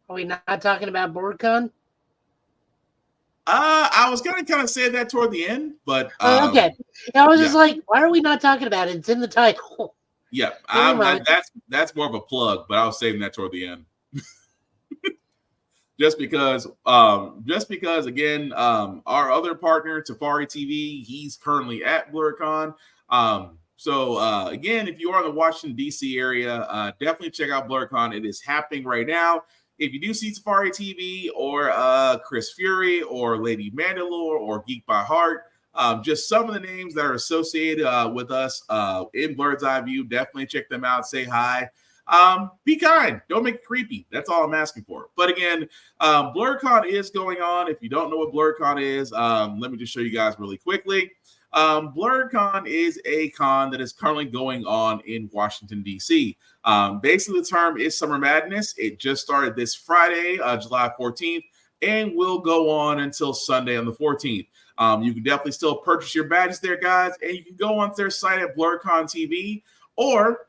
Are we not talking about Blerdcon? I was going to kind of say that toward the end, but okay. I was just like, why are we not talking about it? It's in the title. Yeah, that's more of a plug, but I was saving that toward the end. just because again, our other partner, Tafari TV, he's currently at Blerdcon. So again, if you are in the Washington DC area, definitely check out Blerdcon. It is happening right now. If you do see Tafari TV or Chris Fury or Lady Mandalore or Geek by Heart, just some of the names that are associated with us in Blerd's Eye View, definitely check them out. Say hi. Be kind. Don't make it creepy. That's all I'm asking for. But again, Blerdcon is going on. If you don't know what Blerdcon is, let me just show you guys really quickly. Blerdcon is a con that is currently going on in Washington, D.C. Basically, the term is Summer Madness. It just started this Friday, July 14th, and will go on until Sunday on the 14th. You can definitely still purchase your badges there, guys, and you can go onto their site at Blerdcon TV, or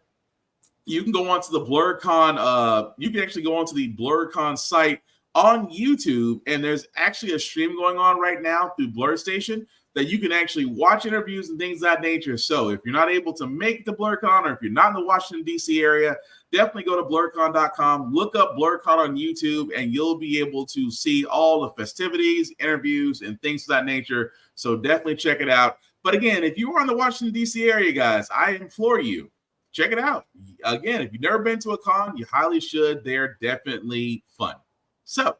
you can go onto the Blerdcon. You can actually go onto the Blerdcon site on YouTube, and there's actually a stream going on right now through Blerd Station that you can actually watch interviews and things of that nature. So if you're not able to make the Blerdcon, or if you're not in the Washington, D.C. area, definitely go to blerdcon.com, look up Blerdcon on YouTube, and you'll be able to see all the festivities, interviews, and things of that nature. So definitely check it out. But again, if you are in the Washington, D.C. area, guys, I implore you, check it out. Again, if you've never been to a con, you highly should. They're definitely fun. So,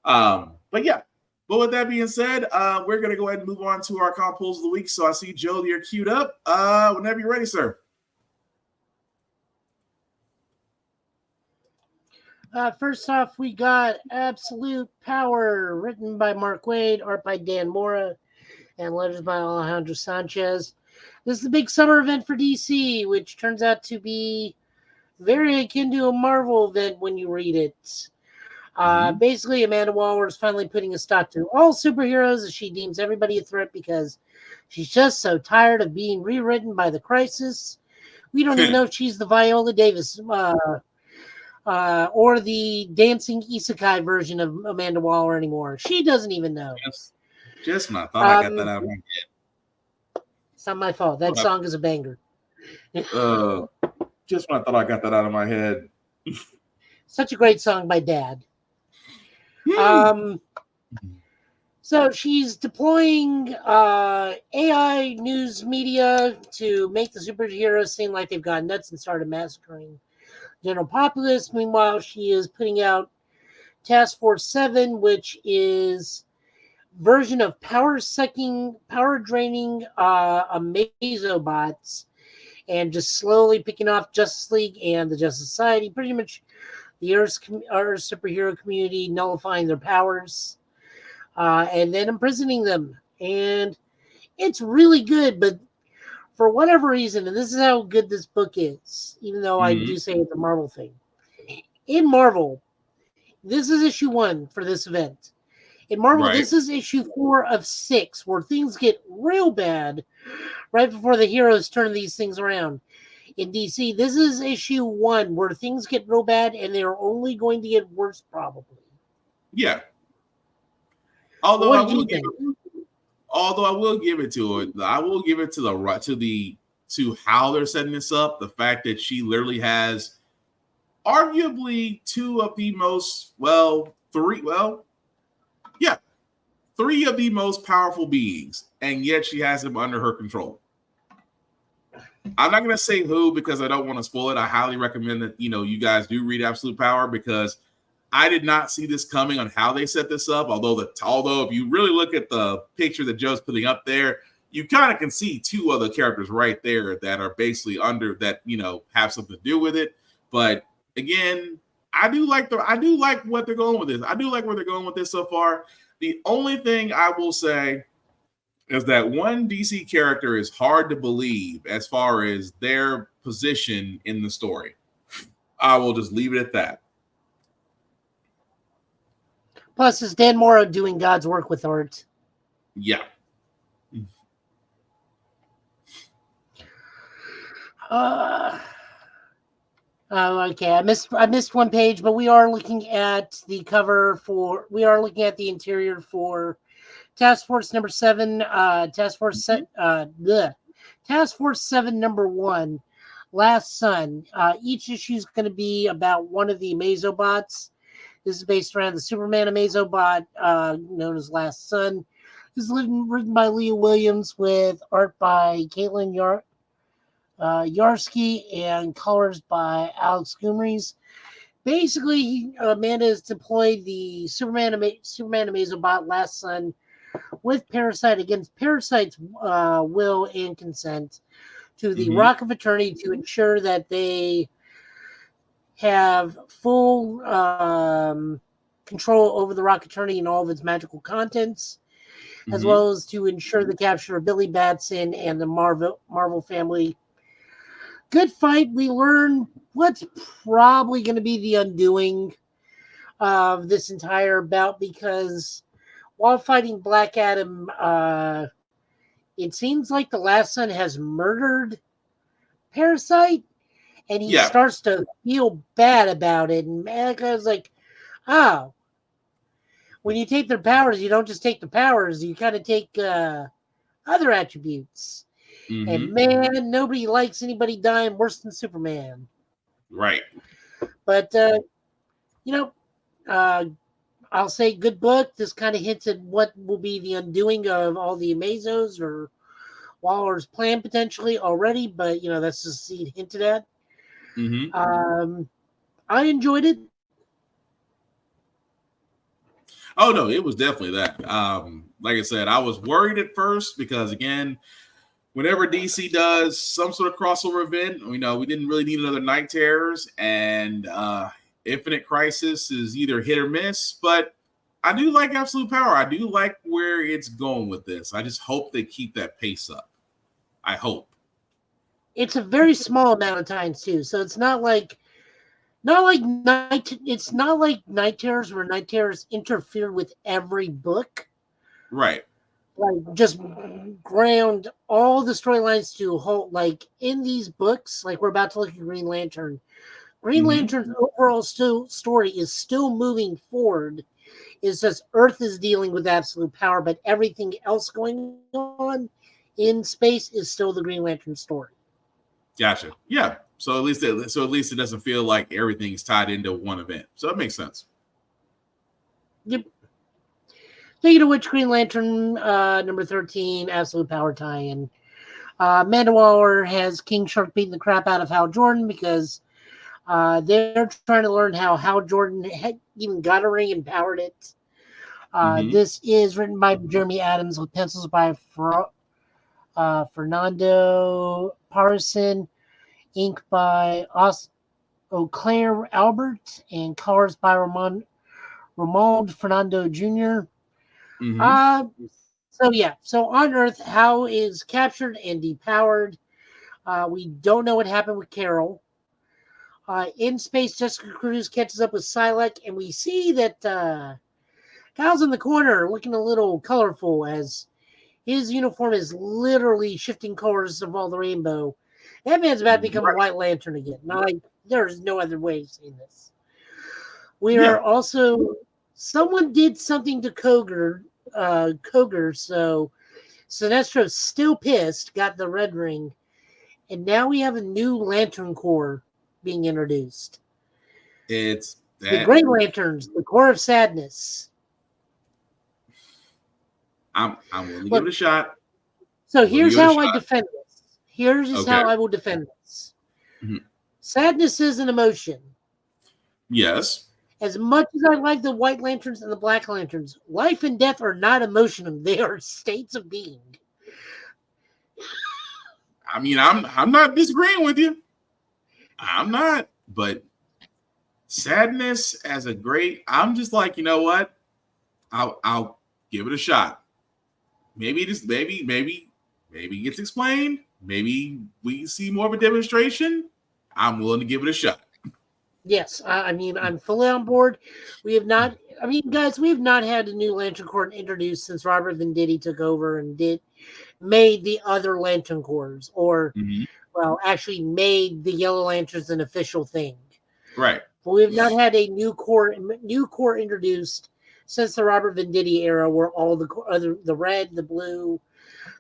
but yeah. But with that being said, we're going to go ahead and move on to our comp pulls of the week. So I see, Joe, you're queued up. Whenever you're ready, sir. First off, we got Absolute Power, written by Mark Waid, art by Dan Mora, and letters by Alejandro Sanchez. This is the big summer event for DC, which turns out to be very akin to a Marvel event when you read it. Basically, Amanda Waller is finally putting a stop to all superheroes as she deems everybody a threat because she's just so tired of being rewritten by the Crisis. We don't even know if she's the Viola Davis or the dancing isekai version of Amanda Waller anymore. She doesn't even know. Just when I thought I got that out of my head. It's not my fault. That song is a banger. Just when I thought I got that out of my head. Such a great song by Dad. So she's deploying AI news media to make the superheroes seem like they've gone nuts and started massacring general populace. Meanwhile, she is putting out Task Force 7, which is version of power draining Amazobots, and just slowly picking off Justice League and the Justice Society. Pretty much the Earth's superhero community nullifying their powers, and then imprisoning them. And it's really good, but for whatever reason, and this is how good this book is, even though I do say it's a Marvel thing. In Marvel, this is issue 1 for this event. In Marvel, this is issue 4 of 6, where things get real bad right before the heroes turn these things around. In DC, this is issue 1, where things get real bad, and they're only going to get worse, probably. Yeah. Although I will give it to it. I will give it to how they're setting this up. The fact that she literally has arguably three of the most powerful beings, and yet she has them under her control. I'm not going to say who because I don't want to spoil it. I highly recommend that you guys do read Absolute Power, because I did not see this coming on how they set this up. Although if you really look at the picture that Joe's putting up there, you kind of can see 2 other characters right there that are basically under that, have something to do with it. But again, I do like what they're going with this. I do like where they're going with this so far. The only thing I will say is that one DC character is hard to believe as far as their position in the story. I will just leave it at that. Plus, it's Dan Morrow doing God's work with art. Yeah. Okay. I missed one page, but we are looking at the interior for Task Force number 7, Task Force 7 number 1, Last Son. Each issue is going to be about one of the Amazobots. This is based around the Superman Amazobot, known as Last Son. This is written by Leah Williams with art by Caitlin Yarsky and colors by Alex Gumries. Basically, Amanda has deployed the Superman Amazobot Last Son with Parasite against Parasite's will and consent to the Rock of Eternity to ensure that they have full control over the Rock Eternity and all of its magical contents, as well as to ensure the capture of Billy Batson and the Marvel family. Good fight. We learn what's probably going to be the undoing of this entire bout, because while fighting Black Adam, it seems like the Last Son has murdered Parasite, and he starts to feel bad about it. And Malekith's like, oh, when you take their powers, you don't just take the powers, you kind of take other attributes. And man, nobody likes anybody dying worse than Superman. Right. But, I'll say good book. This kind of hints at what will be the undoing of all the Amazos or Waller's plan potentially already, but, that's just hinted at. I enjoyed it. Oh, no, it was definitely that. Like I said, I was worried at first because, again, whenever DC does some sort of crossover event, we didn't really need another Night Terrors, and Infinite Crisis is either hit or miss, but I do like Absolute Power. I do like where it's going with this. I just hope they keep that pace up. I hope. It's a very small amount of time too, so it's not like Night Terrors where Night Terrors interfere with every book. Right. Like just ground all the storylines to hold. Like in these books, like we're about to look at Green Lantern. Green Lantern's overall story is still moving forward. It's just Earth is dealing with absolute power, but everything else going on in space is still the Green Lantern story. Gotcha. Yeah. So at least it doesn't feel like everything's tied into one event. So it makes sense. Yep. Speaking of which, Green Lantern number 13, Absolute Power tie-in. Mandalore has King Shark beating the crap out of Hal Jordan because they're trying to learn how Hal Jordan had even got a ring and powered it. This is written by Jeremy Adams with pencils by Fernando Parson, ink by Claire Albert, and colors by Ramon Fernando Jr. So on Earth, Hal is captured and depowered. We don't know what happened with Carol. In space, Jessica Cruz catches up with Silac, and we see that Kyle's in the corner looking a little colorful as his uniform is literally shifting colors of all the rainbow. That man's about to become a White Lantern again. There's no other way of saying this. We are also... Someone did something to Koger, so Sinestro's still pissed, got the red ring, and now we have a new Lantern Corps being introduced. It's the Grey Lanterns, the Corps of Sadness. I'm willing to give it a shot. So here's how I defend this. Here's how I will defend this. Sadness is an emotion. Yes. As much as I like the White Lanterns and the Black Lanterns, life and death are not emotions. They are states of being. I mean, I'm not disagreeing with you. I'm not, but sadness as a great, I'm just like, you know what? I'll give it a shot. Maybe it gets explained. Maybe we see more of a demonstration. I'm willing to give it a shot. Yes, I mean, I'm fully on board. We have not, guys, we have not had a new Lantern Corps introduced since Robert Venditti took over and made the other Lantern Corps, or, actually made the Yellow Lanterns an official thing. Right. But we have not had a new corps introduced since the Robert Venditti era, where all the red, the blue,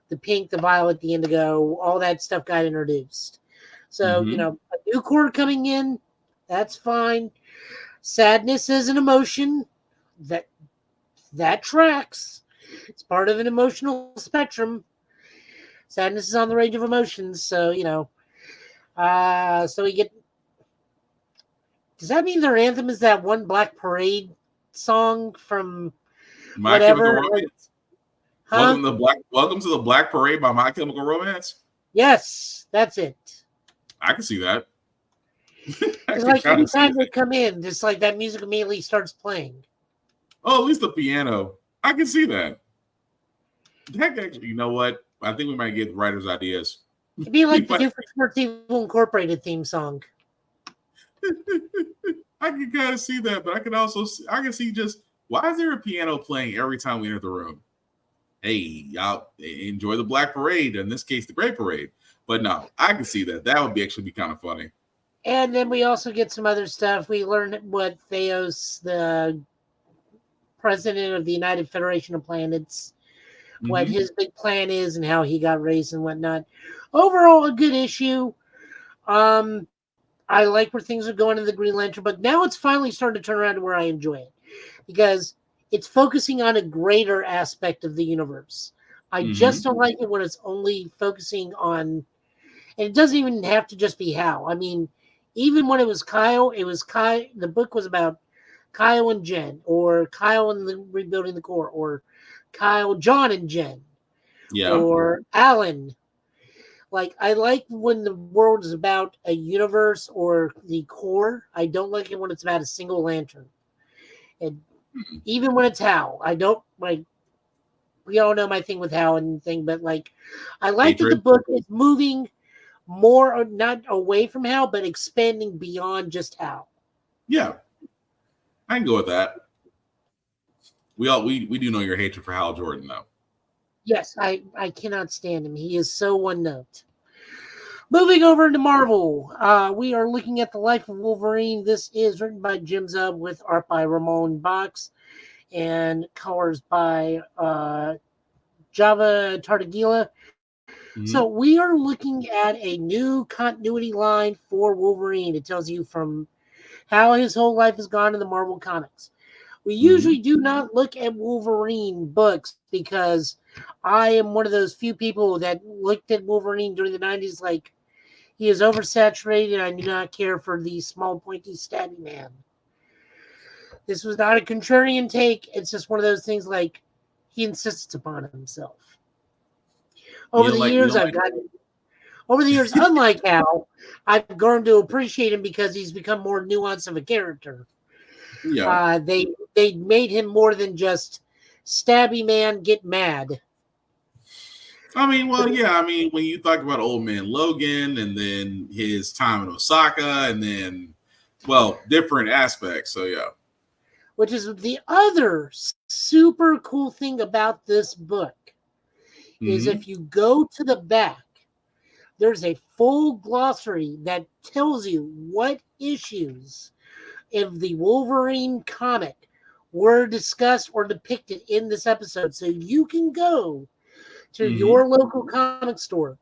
the pink, the violet, the indigo, all that stuff got introduced. So, a new corps coming in, that's fine. Sadness is an emotion that tracks. It's part of an emotional spectrum. Sadness is on the range of emotions, so so we get. Does that mean their anthem is that one Black Parade song from whatever? Welcome to the Black Parade by My Chemical Romance. Yes, that's it. I can see that. It's like every time they come in, just like that music immediately starts playing. Oh, at least the piano. I can see that. Heck, actually, you know what? I think we might get writers' ideas. It'd be like the Different Sports Evil Incorporated theme song. I can kind of see that, but I can see just, why is there a piano playing every time we enter the room? Hey, y'all enjoy the Black Parade, in this case, the Great Parade. But no, I can see that. That would actually be kind of funny. And then we also get some other stuff. We learn what Theos, the president of the United Federation of Planets, what his big plan is and how he got raised and whatnot. Overall, a good issue. I like where things are going in the Green Lantern, but now it's finally starting to turn around to where I enjoy it, because it's focusing on a greater aspect of the universe. I just don't like it when it's only focusing on, and it doesn't even have to just be Hal. I mean, even when it was Kyle, the book was about Kyle and Jen, or Kyle and the rebuilding the Corps, or Kyle, John, and Jen, or Alan. Like, I like when the world is about a universe or the Corps. I don't like it when it's about a single lantern. And even when it's Hal, I don't like. We all know my thing with Hal and thing, but like, I like that the book is moving more, not away from Hal, but expanding beyond just Hal. Yeah, I can go with that. We do know your hatred for Hal Jordan, though. Yes, I cannot stand him. He is so one note. Moving over into Marvel, we are looking at The Life of Wolverine. This is written by Jim Zub with art by Ramon Box and colors by Java Tartaglia. So we are looking at a new continuity line for Wolverine. It tells you from how his whole life has gone in the Marvel Comics. We usually do not look at Wolverine books because I am one of those few people that looked at Wolverine during the 90s like he is oversaturated. I do not care for the small, pointy, stabby man. This was not a contrarian take. It's just one of those things like he insists upon himself. Over the years, unlike Hal, I've grown to appreciate him because he's become more nuanced of a character. Yeah. They made him more than just stabby man, get mad. I mean, well, yeah. I mean, when you talk about Old Man Logan and then his time in Osaka and then, well, different aspects. So, yeah. Which is the other super cool thing about this book is if you go to the back, there's a full glossary that tells you what issues of the Wolverine comic were discussed or depicted in this episode. So you can go to your local comic store,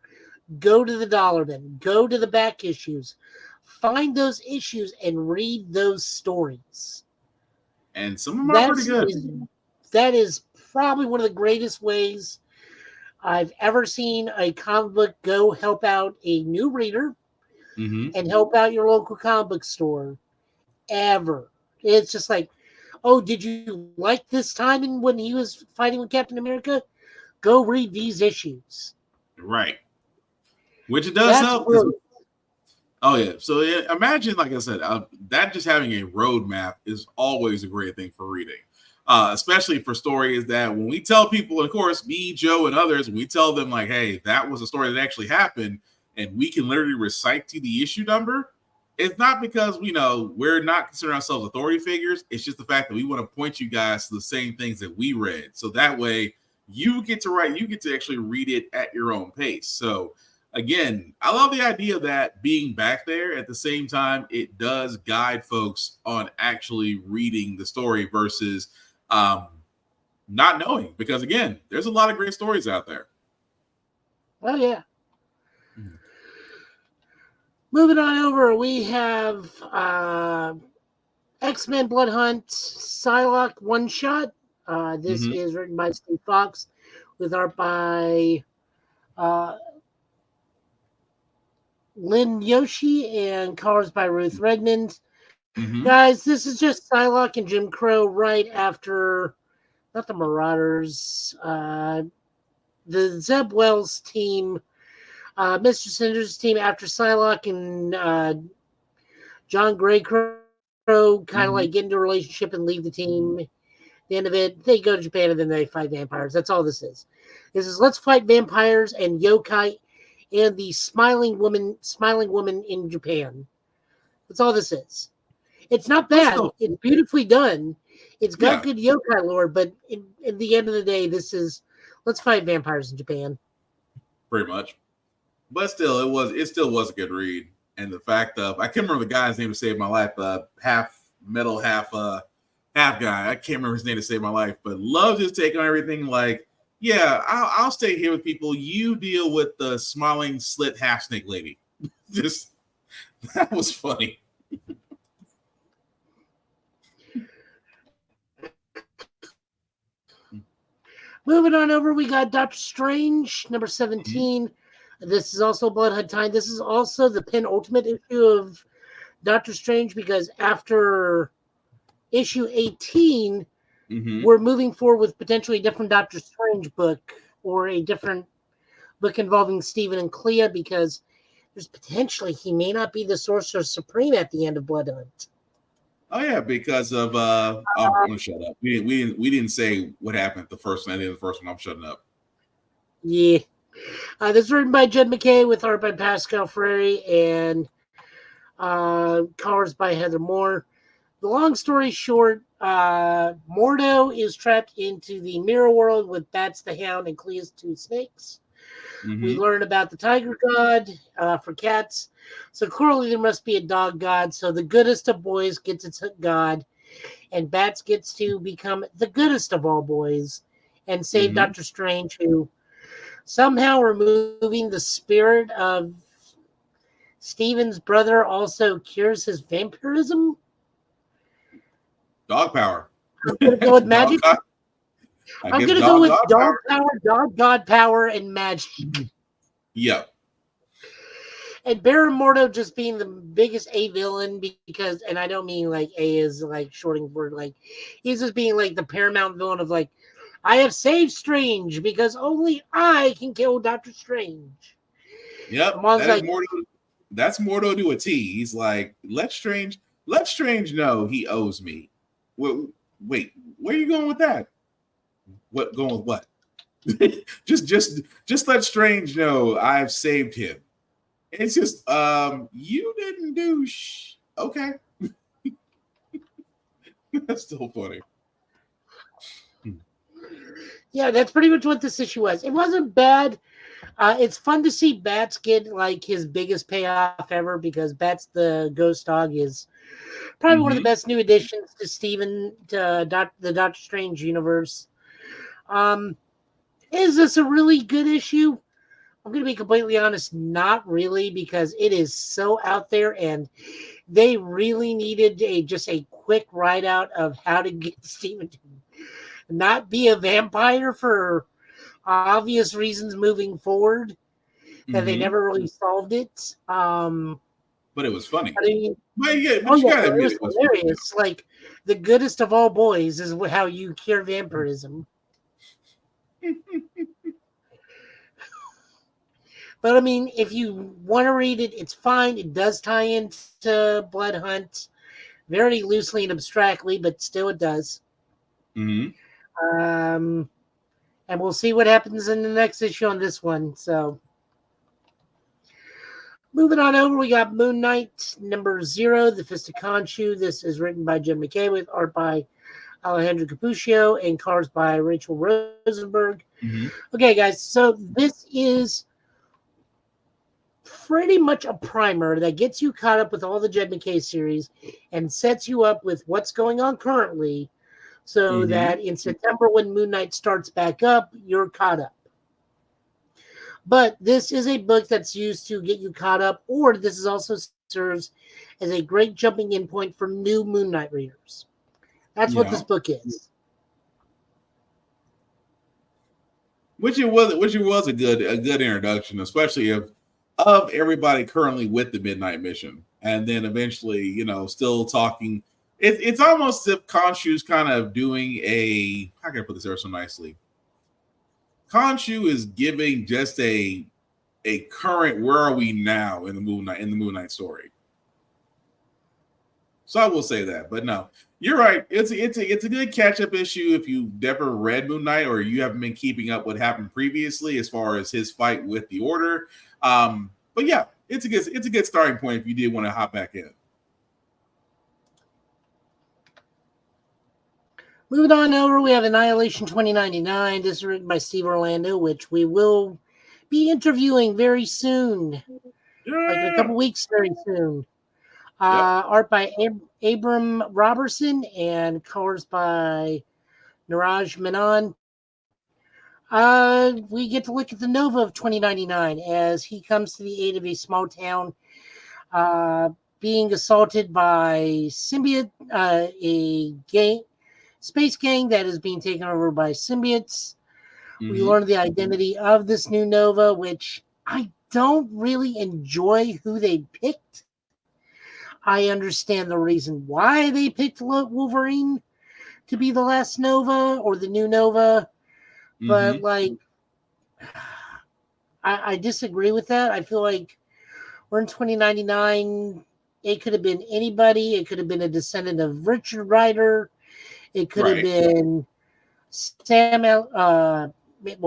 go to the dollar bin, go to the back issues, find those issues, and read those stories. And some of them are pretty good. That is probably one of the greatest ways I've ever seen a comic book go help out a new reader and help out your local comic book store ever. It's just like, oh, did you like this time when he was fighting with Captain America? Go read these issues. Right. Which it does help. Oh, yeah. So imagine, like I said, that just having a roadmap is always a great thing for reading. Especially for stories that when we tell people, of course, me, Joe, and others, we tell them like, hey, that was a story that actually happened, and we can literally recite to the issue number. It's not because we're not considering ourselves authority figures. It's just the fact that we want to point you guys to the same things that we read. So that way you get to actually read it at your own pace. So again, I love the idea that being back there at the same time, it does guide folks on actually reading the story versus not knowing, because again, there's a lot of great stories out there. Oh yeah. Moving on over, we have X-Men Blood Hunt Psylocke one shot. This is written by Steve Fox with art by Lynn Yoshi and colors by Ruth Redmond. Guys, this is just Psylocke and Jim Crow right after, not the Marauders, the Zeb Wells team, Mr. Cinder's team after Psylocke and John Greycrow kind of like get into a relationship and leave the team. At the end of it, they go to Japan and then they fight vampires. That's all this is. This is let's fight vampires and yokai and the smiling woman in Japan. That's all this is. It's not bad. It's beautifully done. It's got good yokai lore, but at the end of the day, this is let's fight vampires in Japan. Pretty much. But still, it still was a good read. And the fact of I can't remember the guy's name to save my life, half metal, half guy. I can't remember his name to save my life, but loved his take on everything. Like, yeah, I'll stay here with people. You deal with the smiling slit half snake lady. Just that was funny. Moving on over, we got Doctor Strange, number 17. This is also Blood Hunt Time. This is also the penultimate issue of Doctor Strange because after issue 18, we're moving forward with potentially a different Doctor Strange book or a different book involving Stephen and Clea because there's potentially he may not be the Sorcerer Supreme at the end of Blood Hunt. Oh yeah, because of I'm gonna shut up. We didn't say what happened at the first one. I did the first one. I'm shutting up. Yeah. This is written by Jed McKay with art by Pascal Freire and colors by Heather Moore. The long story short, Mordo is trapped into the mirror world with Bats the Hound and Clea's two snakes. We learn about the tiger god for cats. So clearly there must be a dog god. So the goodest of boys gets its god, and Bats gets to become the goodest of all boys and save Doctor Strange, who somehow removing the spirit of Steven's brother also cures his vampirism. Dog power. I'm gonna go with magic. I'm gonna go with dog power, dog god power, and magic. Yep. And Baron Mordo just being the biggest A villain because, and I don't mean like A is like shorting for like, he's just being like the paramount villain of like, I have saved Strange because only I can kill Doctor Strange. Yep. That's Mordo to a T. He's like, let Strange know he owes me. Wait, where are you going with that? What going with what? just let Strange know I've saved him. It's just you didn't do okay. That's still funny. Yeah, that's pretty much what this issue was. It wasn't bad. It's fun to see Bats get like his biggest payoff ever because Bats the ghost dog is probably one of the best new additions to the Doctor Strange universe. Is this a really good issue? I'm going to be completely honest, not really, because it is so out there, and they really needed just a quick write out of how to get Steven to not be a vampire for obvious reasons moving forward. That they never really solved it. But it was funny. I mean, it was hilarious. Like the goodest of all boys is how you cure vampirism. But I mean, if you want to read it, it's fine. It does tie into Blood Hunt very loosely and abstractly, but still it does. And we'll see what happens in the next issue on this one. So, moving on over, we got Moon Knight #0, The Fist of Khonshu. This is written by Jim McKay with art by Alejandro Capuccio and colors by Rachel Rosenberg. Okay, guys, so this is pretty much a primer that gets you caught up with all the Jed McKay series and sets you up with what's going on currently so that in September when Moon Knight starts back up, you're caught up. But this is a book that's used to get you caught up, or this is also serves as a great jumping in point for new Moon Knight readers. That's what this book is. Which it was a good introduction, especially of everybody currently with the Midnight Mission, and then eventually, still talking. It's almost as if Khonshu's kind of doing how can I put this ever so nicely? Khonshu is giving just a current where are we now in the Moon Knight story. So I will say that, but no, you're right. It's a good catch-up issue if you've never read Moon Knight or you haven't been keeping up what happened previously as far as his fight with the Order. But yeah, it's a good starting point if you did want to hop back in. Moving on over, we have Annihilation 2099. This is written by Steve Orlando, which we will be interviewing very soon, like in a couple weeks, very soon. Art by Abram Robertson and colors by Niraj Menon. We get to look at the Nova of 2099 as he comes to the aid of a small town being assaulted by symbiote, a space gang that is being taken over by symbiotes. We learn the identity of this new Nova, which I don't really enjoy who they picked. I understand the reason why they picked Wolverine to be the last Nova or the new Nova, but I disagree with that. I feel like we're in 2099. It could have been anybody. It could have been a descendant of Richard Rider. It could have been Sam. Well,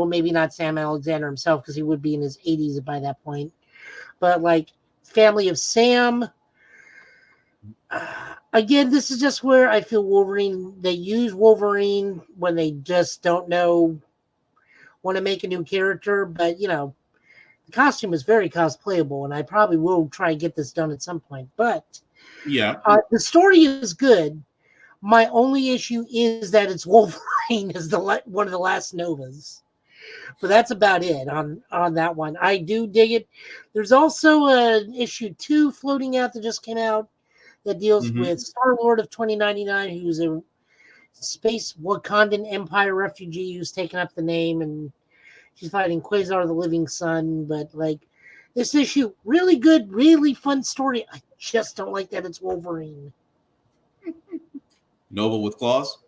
maybe not Sam Alexander himself because he would be in his 80s by that point. But like family of Sam. Again, this is just where I feel Wolverine. They use Wolverine when they just don't want to make a new character. But The costume is very cosplayable, and I probably will try and get this done at some point. But Yeah. the story is good. My only issue is that it's Wolverine as one of the last Novas. But that's about it on that one. I do dig it. There's also an issue 2 floating out that just came out that deals with Star-Lord of 2099, who's a space Wakandan Empire refugee who's taken up the name, and she's fighting Quasar the Living Sun. But like this issue, really good, really fun story. I just don't like that it's Wolverine. Nova with claws.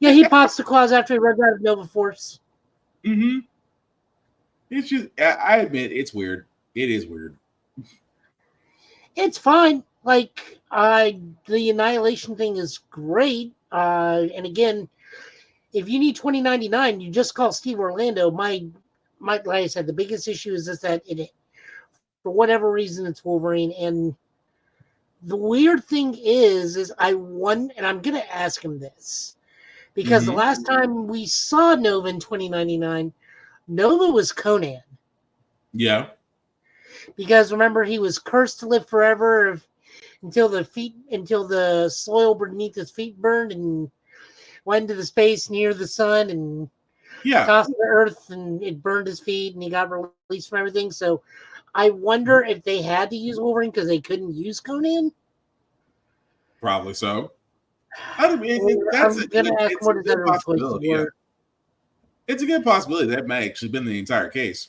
Yeah, he pops the claws after he runs out of Nova Force. Mm-hmm. It's just, I admit, it's weird. It is weird. It's fine. Like, the Annihilation thing is great. And again, if you need 2099, you just call Steve Orlando. My, like I said, the biggest issue is just that it, for whatever reason, it's Wolverine. And the weird thing is I won, and I'm gonna ask him this because the last time we saw Nova in 2099, Nova was Conan. Yeah. Because remember, he was cursed to live forever until the soil beneath his feet burned and went into the space near the sun and tossed to earth, and it burned his feet, and he got released from everything. So I wonder if they had to use Wolverine because they couldn't use Conan. Probably so. I mean, it's a good possibility. Yeah. It's a good possibility that may actually been the entire case.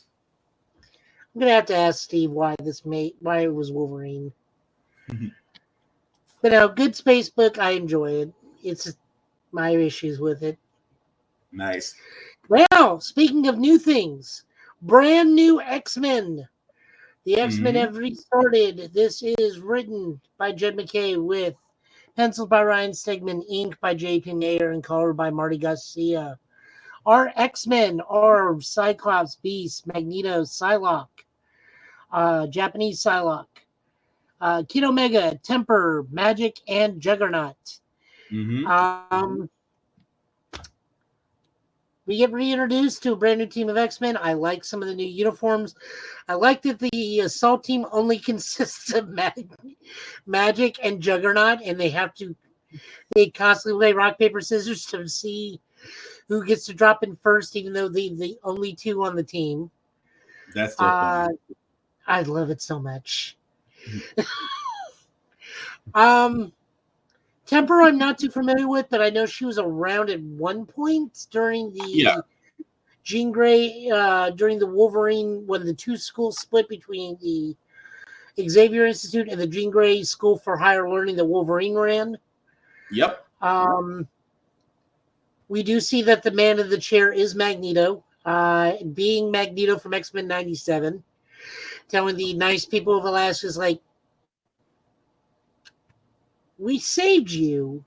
I'm gonna have to ask Steve why it was Wolverine. But no, good space book. I enjoy it. It's just my issues with it. Nice. Well, speaking of new things, brand new X-Men. The X-Men have restarted. This is written by Jed MacKay with pencils by Ryan Stegman, ink by J.P. Mayer, and colored by Marty Garcia. Our X-Men are Cyclops, Beast, Magneto, Psylocke, Japanese Psylocke, Kid Omega, Temper, Magic, and Juggernaut. We get reintroduced to a brand new team of X-Men. I like some of the new uniforms. I like that the assault team only consists of Magic and Juggernaut, and they constantly play rock, paper, scissors to see who gets to drop in first, even though the only two on the team. That's still fun. I love it so much. Temper I'm not too familiar with, but I know she was around at one point during the Jean Grey, during the Wolverine, when the two schools split between the Xavier Institute and the Jean Grey School for Higher Learning that Wolverine ran. Yep. We do see that the man in the chair is Magneto, being Magneto from X-Men 97, telling the nice people of Alaska, like, we saved you.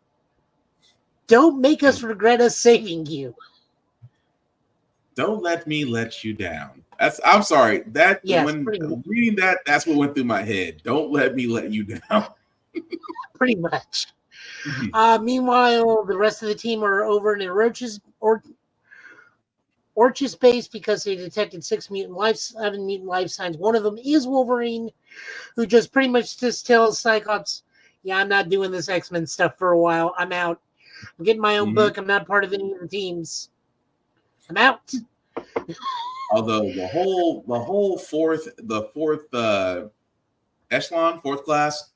Don't make us regret us saving you. Don't let me let you down. I'm sorry. When reading that, that's what went through my head. Don't let me let you down. Pretty much. Meanwhile, the rest of the team are over in Orchis base because they detected 7 mutant life signs. One of them is Wolverine, who just pretty much just tells Cyclops, yeah, I'm not doing this X-Men stuff for a while. I'm out. I'm getting my own book. I'm not part of any of the teams. I'm out. Although the whole fourth echelon, fourth class,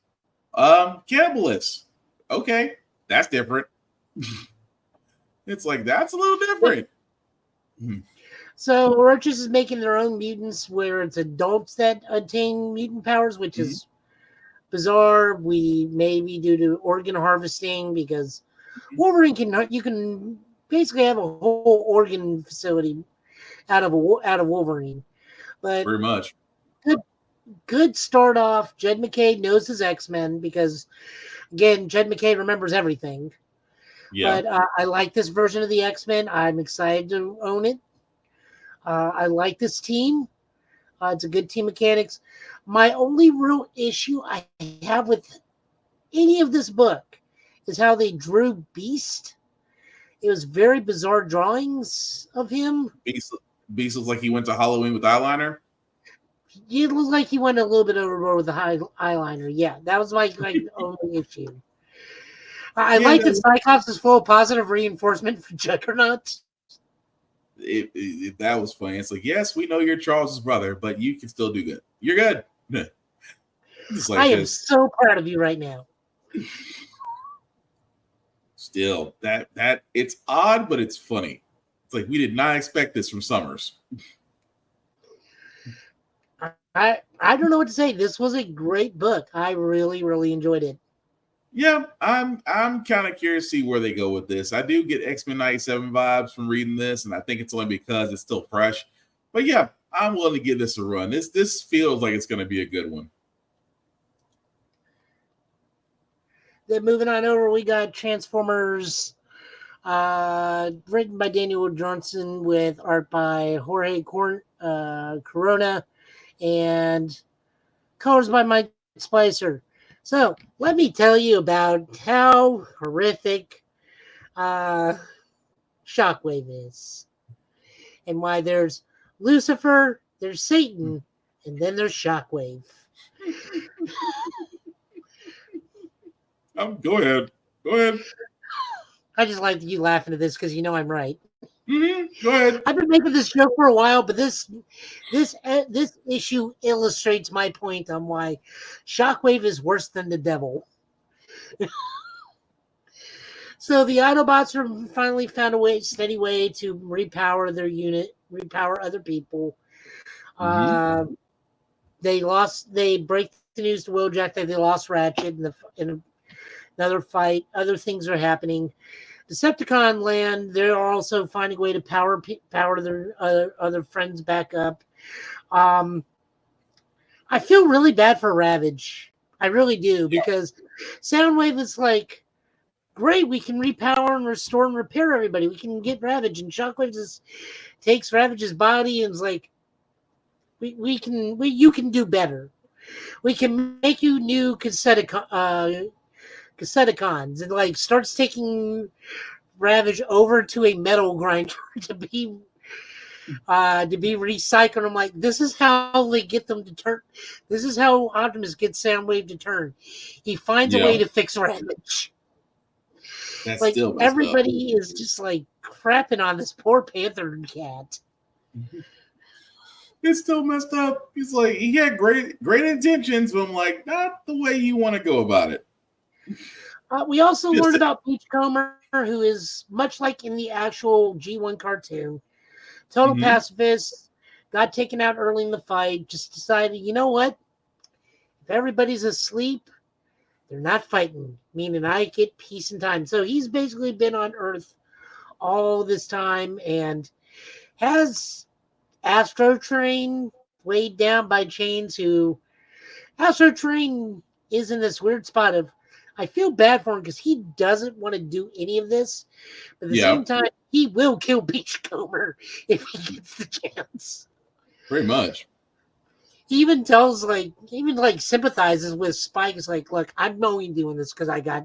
cannibalists. Okay, that's different. It's like that's a little different. So Orchis is making their own mutants where it's adults that attain mutant powers, which is bizarre. We maybe due to organ harvesting, because Wolverine you can basically have a whole organ facility out of Wolverine. But very much good start off. Jed MacKay knows his X-Men because, again, Jed MacKay remembers everything. Yeah. But I like this version of the X-Men. I'm excited to own it. I like this team. It's a good team mechanics. My only real issue I have with any of this book is how they drew Beast. It was very bizarre drawings of him. Beast looks like he went to Halloween with eyeliner. It looks like he went a little bit overboard with the eyeliner. Yeah, that was my only issue. I like that Cyclops is full of positive reinforcement for Juggernaut. That was funny. It's like, yes, we know you're Charles's brother, but you can still do good. You're good. Like I am so proud of you right now. Still, that it's odd, but it's funny. It's like we did not expect this from Summers. I don't know what to say. This was a great book. I really, really enjoyed it. Yeah, I'm kind of curious to see where they go with this. I do get X-Men 97 vibes from reading this, and I think it's only because it's still fresh. But yeah, I'm willing to give this a run. This feels like it's going to be a good one. Then moving on over, we got Transformers, written by Daniel Johnson with art by Jorge Corona and colors by Mike Spicer. So let me tell you about how horrific Shockwave is, and why there's Lucifer, there's Satan, and then there's Shockwave. Go ahead. I just like you laughing at this because you know I'm right. Mm-hmm. Go ahead. I've been making this joke for a while, but this issue illustrates my point on why Shockwave is worse than the devil. So the Autobots have finally found a steady way to repower their unit, repower other people. Mm-hmm. They break the news to Wheeljack that they lost Ratchet in another fight. Other things are happening. Decepticon land, they're also finding a way to power their other friends back up. I feel really bad for Ravage. I really do, because Soundwave is like, great, we can repower and restore and repair everybody. We can get Ravage. And Shockwave just takes Ravage's body and is like, you can do better. We can make you new Decepticons, and like starts taking Ravage over to a metal grinder to be recycled. I'm like, this is how they get them to turn. This is how Optimus gets Soundwave to turn. He finds a way to fix Ravage. That's like still everybody is just like crapping on this poor Panther cat. It's still messed up. He's like, he had great intentions, but I'm like, not the way you want to go about it. We also learned about Beachcomber, who is much like in the actual G1 cartoon. Total pacifist, got taken out early in the fight, just decided, you know what? If everybody's asleep, they're not fighting, meaning I get peace and time. So he's basically been on Earth all this time and has Astro Train weighed down by chains, who Astro Train is in this weird spot of, I feel bad for him because he doesn't want to do any of this. But at the same time, he will kill Beachcomber if he gets the chance. Pretty much. He even sympathizes with Spike. It's like, look, I'm only doing this because I got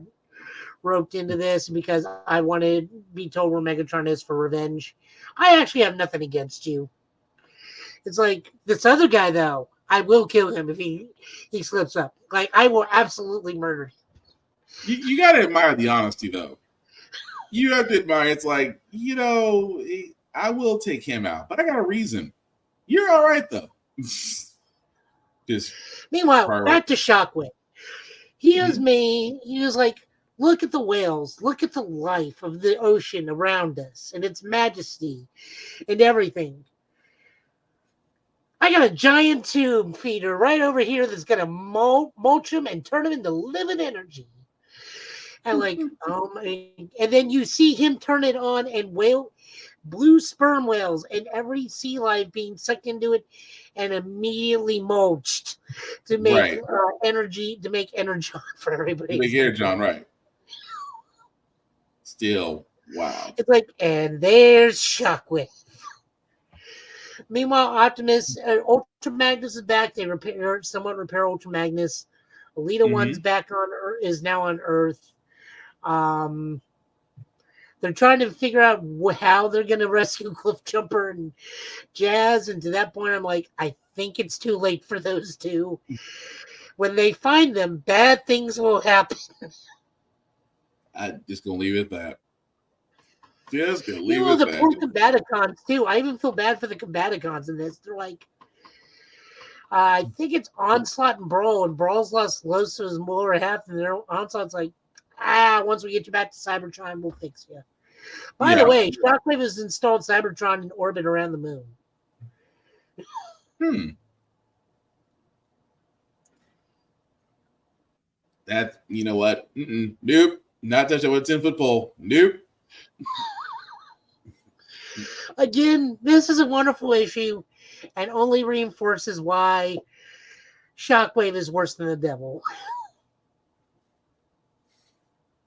roped into this because I want to be told where Megatron is for revenge. I actually have nothing against you. It's like, this other guy, though, I will kill him if he slips up. Like, I will absolutely murder him. You got to admire the honesty, though. You have to admire, it's like, I will take him out, but I got a reason. You're all right, though. Meanwhile, back to Shockwave. He was like, look at the whales, look at the life of the ocean around us and its majesty and everything. I got a giant tube feeder right over here that's going to mulch them and turn them into living energy. And and then you see him turn it on, and blue sperm whales and every sea life being sucked into it and immediately mulched to make energy for everybody. Make energon, right. Still, wow. It's like, and there's Shockwave. Meanwhile, Optimus, Ultra Magnus is back. They somewhat repair Ultra Magnus. Alita One's back on Earth, is now on Earth. They're trying to figure out how they're going to rescue Cliff Jumper and Jazz. And to that point, I'm like, I think it's too late for those two. When they find them, bad things will happen. I'm just gonna leave it at that. Just gonna You leave know, it the at poor that. Combaticons, too. I even feel bad for the Combaticons in this. They're like, I think it's Onslaught and Brawl, and Brawl's lost close to his lower half, and their Onslaught's like, once we get you back to Cybertron, we'll fix you. By the way, Shockwave has installed Cybertron in orbit around the moon. That, you know what? Nope. Not touching with a 10-foot pole. Nope. Again, this is a wonderful issue and only reinforces why Shockwave is worse than the devil.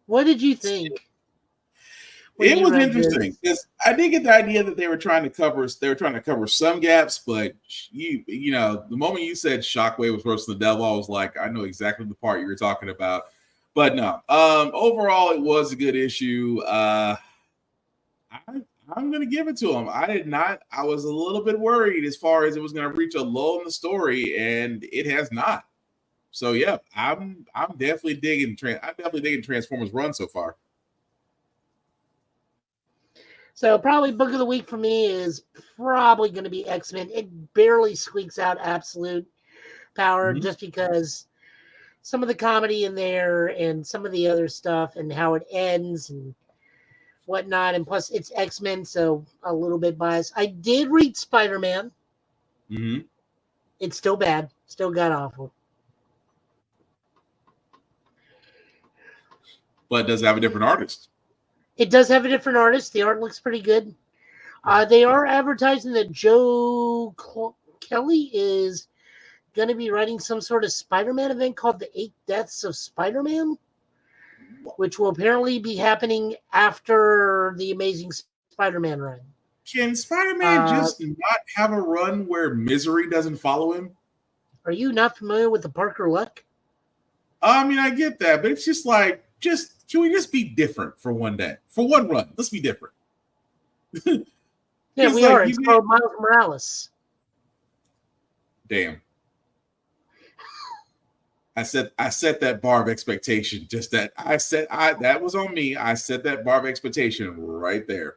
What did you think? It was interesting because I did get the idea that they were trying to cover some gaps, but you know, the moment you said Shockwave was worse than the devil, I was like, I know exactly the part you were talking about. But no, overall, it was a good issue. I'm going to give it to him. I was a little bit worried as far as it was going to reach a lull in the story, and it has not. So yeah, I'm definitely digging Transformers Run so far. So probably book of the week for me is probably going to be X-Men. It barely squeaks out Absolute Power just because some of the comedy in there and some of the other stuff and how it ends and whatnot. And plus it's X-Men, so a little bit biased. I did read Spider-Man. It's still bad. Still god awful. But does it have a different artist? It does have a different artist. The art looks pretty good. They are advertising that Joe Kelly is going to be writing some sort of Spider-Man event called The 8 Deaths of Spider-Man, which will apparently be happening after the Amazing Spider-Man run. Can Spider-Man just not have a run where misery doesn't follow him? Are you not familiar with the Parker Luck? I mean, I get that, but it's just like, can we just be different for one day? For one run, let's be different. Yeah, we are. It's called Miles Morales. Damn. I set that bar of expectation. That was on me. I set that bar of expectation right there.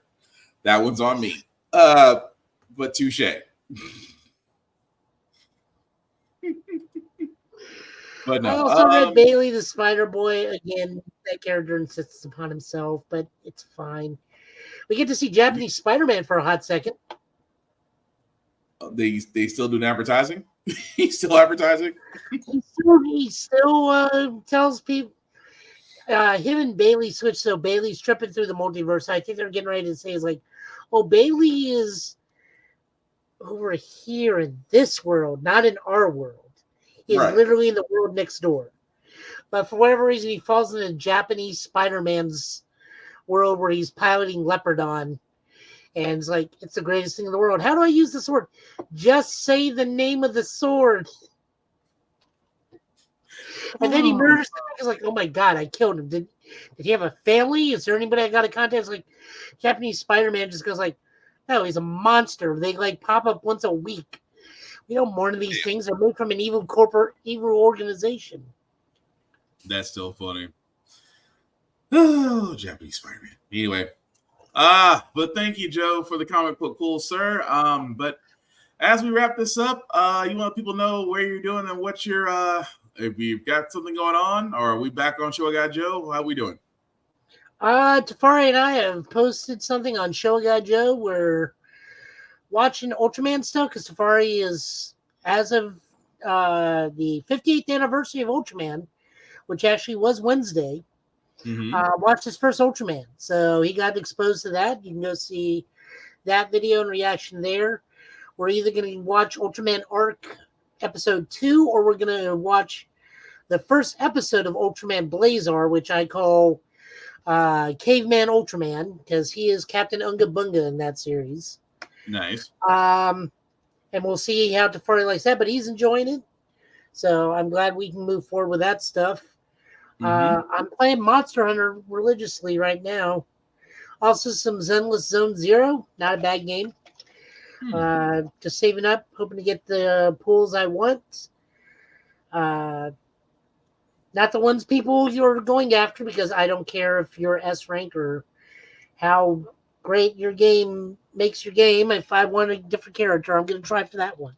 That one's on me. But touche. But no. I also read Bailey the Spider Boy. Again, that character insists upon himself, but it's fine. We get to see Japanese Spider-Man for a hot second. They still doing advertising? He's still advertising? He still tells people him and Bailey switch, so Bailey's tripping through the multiverse. I think they're getting ready to say is like, oh, Bailey is over here in this world, not in our world. He's literally in the world next door. But for whatever reason, he falls into Japanese Spider-Man's world where he's piloting Leopardon. And it's like, it's the greatest thing in the world. How do I use the sword? Just say the name of the sword. And then he murders him. He's like, oh my God, I killed him. Did he have a family? Is there anybody I got to contact? It's like, Japanese Spider-Man just goes like, no, he's a monster. They like pop up once a week. We don't mourn these things. They're made from an evil organization. That's still funny. Oh, Japanese Spider-Man. Anyway. But thank you, Joe, for the comic book pool, sir. But as we wrap this up, you want people to know where you're doing and what you're if you've got something going on, or are we back on Show Guy Joe? How we doing? Tafari and I have posted something on Show Guy Joe. We're watching Ultraman stuff because Tafari is, as of the 58th anniversary of Ultraman, which actually was Wednesday, watched his first Ultraman. So he got exposed to that. You can go see that video and reaction there. We're either going to watch Ultraman Arc episode 2, or we're going to watch the first episode of Ultraman Blazar, which I call Caveman Ultraman, because he is Captain Unga Bunga in that series. Nice. And we'll see how Tafari likes that, but he's enjoying it. So I'm glad we can move forward with that stuff. I'm playing Monster Hunter religiously right now. Also some Zenless Zone Zero, not a bad game. Just saving up, hoping to get the pools I want. Not the ones people you're going after, because I don't care if you're S rank or how great your game makes your game. If I want a different character, I'm going to try for that one.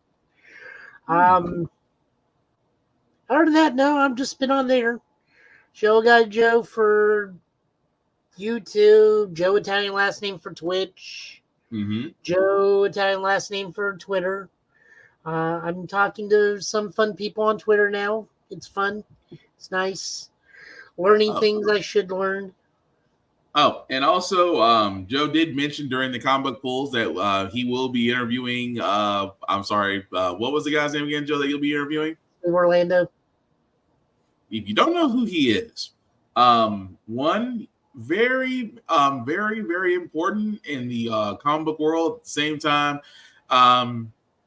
Other than that, no, I've just been on there. Show Guy Joe for YouTube, Joe Italian last name for Twitch, Joe Italian last name for Twitter. I'm talking to some fun people on Twitter now. It's fun. It's nice. Learning things I should learn. Oh, and also, Joe did mention during the comic book pulls that he will be interviewing. I'm sorry, what was the guy's name again, Joe, that you'll be interviewing? Orlando. If you don't know who he is, one very, very important in the comic book world. At the same time,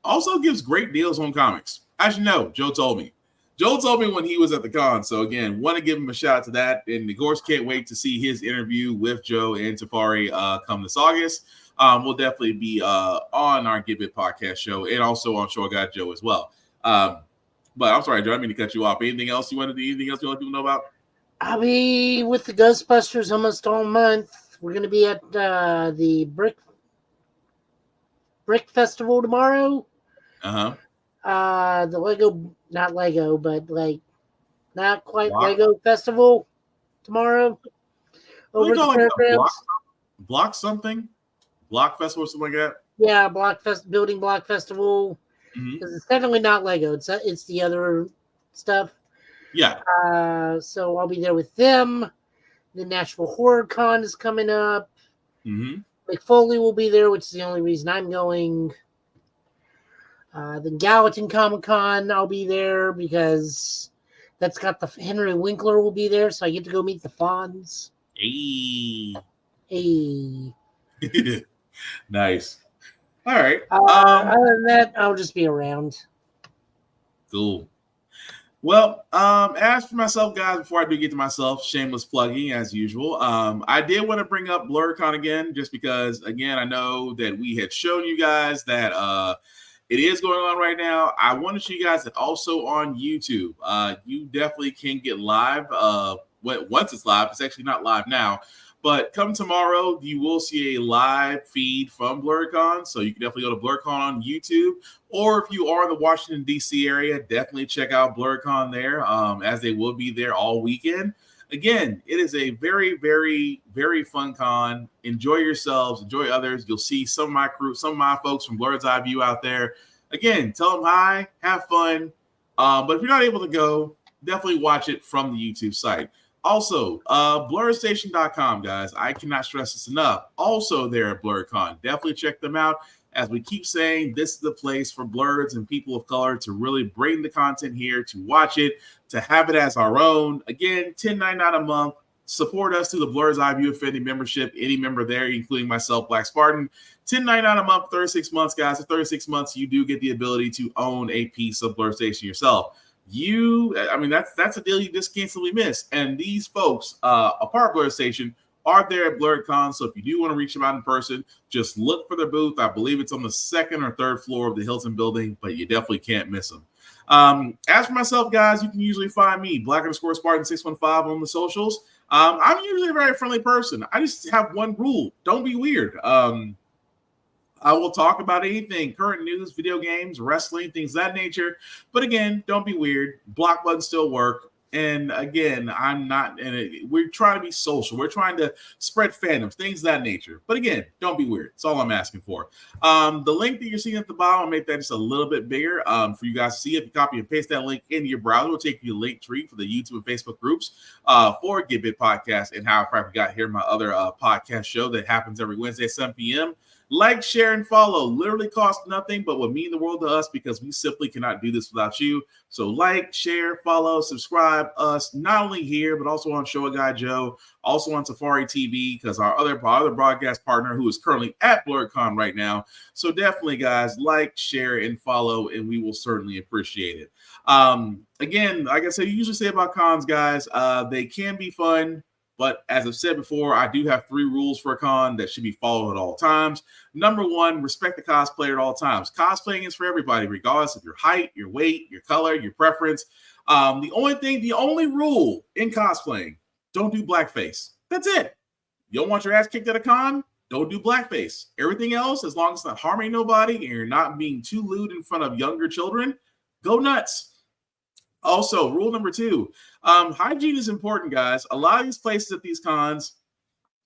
also gives great deals on comics. As you know, Joe told me when he was at the con. So again, want to give him a shout out to that. And of course, can't wait to see his interview with Joe and Tafari come this August. We'll definitely be on our Give It podcast show and also on Short Guy Joe as well. But I'm sorry, Joe, I didn't mean to cut you off. Anything else you want to do? Anything else you want people to know about? I'll be with the Ghostbusters almost all month. We're going to be at the Brick Festival tomorrow. The Lego, not Lego, but like not quite Lego Festival tomorrow. Over the fairgrounds. Block something? Block Festival or something like that? Yeah, Building Block Festival. Because it's definitely not Lego. It's the other stuff. Yeah. So I'll be there with them. The Nashville Horror Con is coming up. McFoley will be there, which is the only reason I'm going. The Gallatin Comic Con, I'll be there because that's got the Henry Winkler will be there, so I get to go meet the Fonz. Hey. Nice. All right. Other than that, I'll just be around. Cool. Well, as for myself, guys, before I do get to myself, shameless plugging as usual. I did want to bring up Blerdcon again, just because, again, I know that we had shown you guys that it is going on right now. I want to show you guys that also on YouTube. You definitely can get live. Once it's live, it's actually not live now. But come tomorrow, you will see a live feed from Blerdcon. So you can definitely go to Blerdcon on YouTube. Or if you are in the Washington, D.C. area, definitely check out Blerdcon there, as they will be there all weekend. Again, it is a very, very, very fun con. Enjoy yourselves. Enjoy others. You'll see some of my crew, some of my folks from Blerd's Eye View out there. Again, tell them hi. Have fun. But if you're not able to go, definitely watch it from the YouTube site. Also, blerdstation.com, guys. I cannot stress this enough. Also there at Blerdcon. Definitely check them out. As we keep saying, this is the place for Blerds and people of color to really bring the content here, to watch it, to have it as our own. Again, $10.99 a month. Support us through the Blerd's Eye View Affinity membership. Any member there, including myself, Black Spartan. $10.99 a month, 36 months, guys. For 36 months, you do get the ability to own a piece of Blerd Station yourself. That's a deal you just can't simply miss. And these folks, a part of Blerd Station, are there at Blerdcon. So if you do want to reach them out in person, just look for their booth. I believe it's on the second or third floor of the Hilton building, but you definitely can't miss them. As for myself, guys, you can usually find me, Black_Spartan615 on the socials. I'm usually a very friendly person. I just have one rule. Don't be weird. I will talk about anything, current news, video games, wrestling, things of that nature. But again, don't be weird. Block buttons still work. And again, I'm not in it. We're trying to be social. We're trying to spread fandoms, things of that nature. But again, don't be weird. That's all I'm asking for. The link that you're seeing at the bottom, I'll make that just a little bit bigger for you guys to see. If you copy and paste that link into your browser, it'll take you a link tree for the YouTube and Facebook groups for Give It Podcast and How I Probably Got Here, my other podcast show that happens every Wednesday at 7 p.m. Like, share, and follow. Literally cost nothing, but would mean the world to us because we simply cannot do this without you. So like, share, follow, subscribe us, not only here, but also on Show a Guy Joe, also on Safari TV, because our other broadcast partner who is currently at Blerdcon right now. So definitely, guys, like, share, and follow, and we will certainly appreciate it. Again, like I said, you usually say about cons, guys, they can be fun, But as I've said before, I do have 3 rules for a con that should be followed at all times. Number 1, respect the cosplayer at all times. Cosplaying is for everybody, regardless of your height, your weight, your color, your preference. The only rule in cosplaying, don't do blackface. That's it. You don't want your ass kicked at a con? Don't do blackface. Everything else, as long as it's not harming nobody and you're not being too lewd in front of younger children, go nuts. Also, rule number 2, hygiene is important, guys. A lot of these places at these cons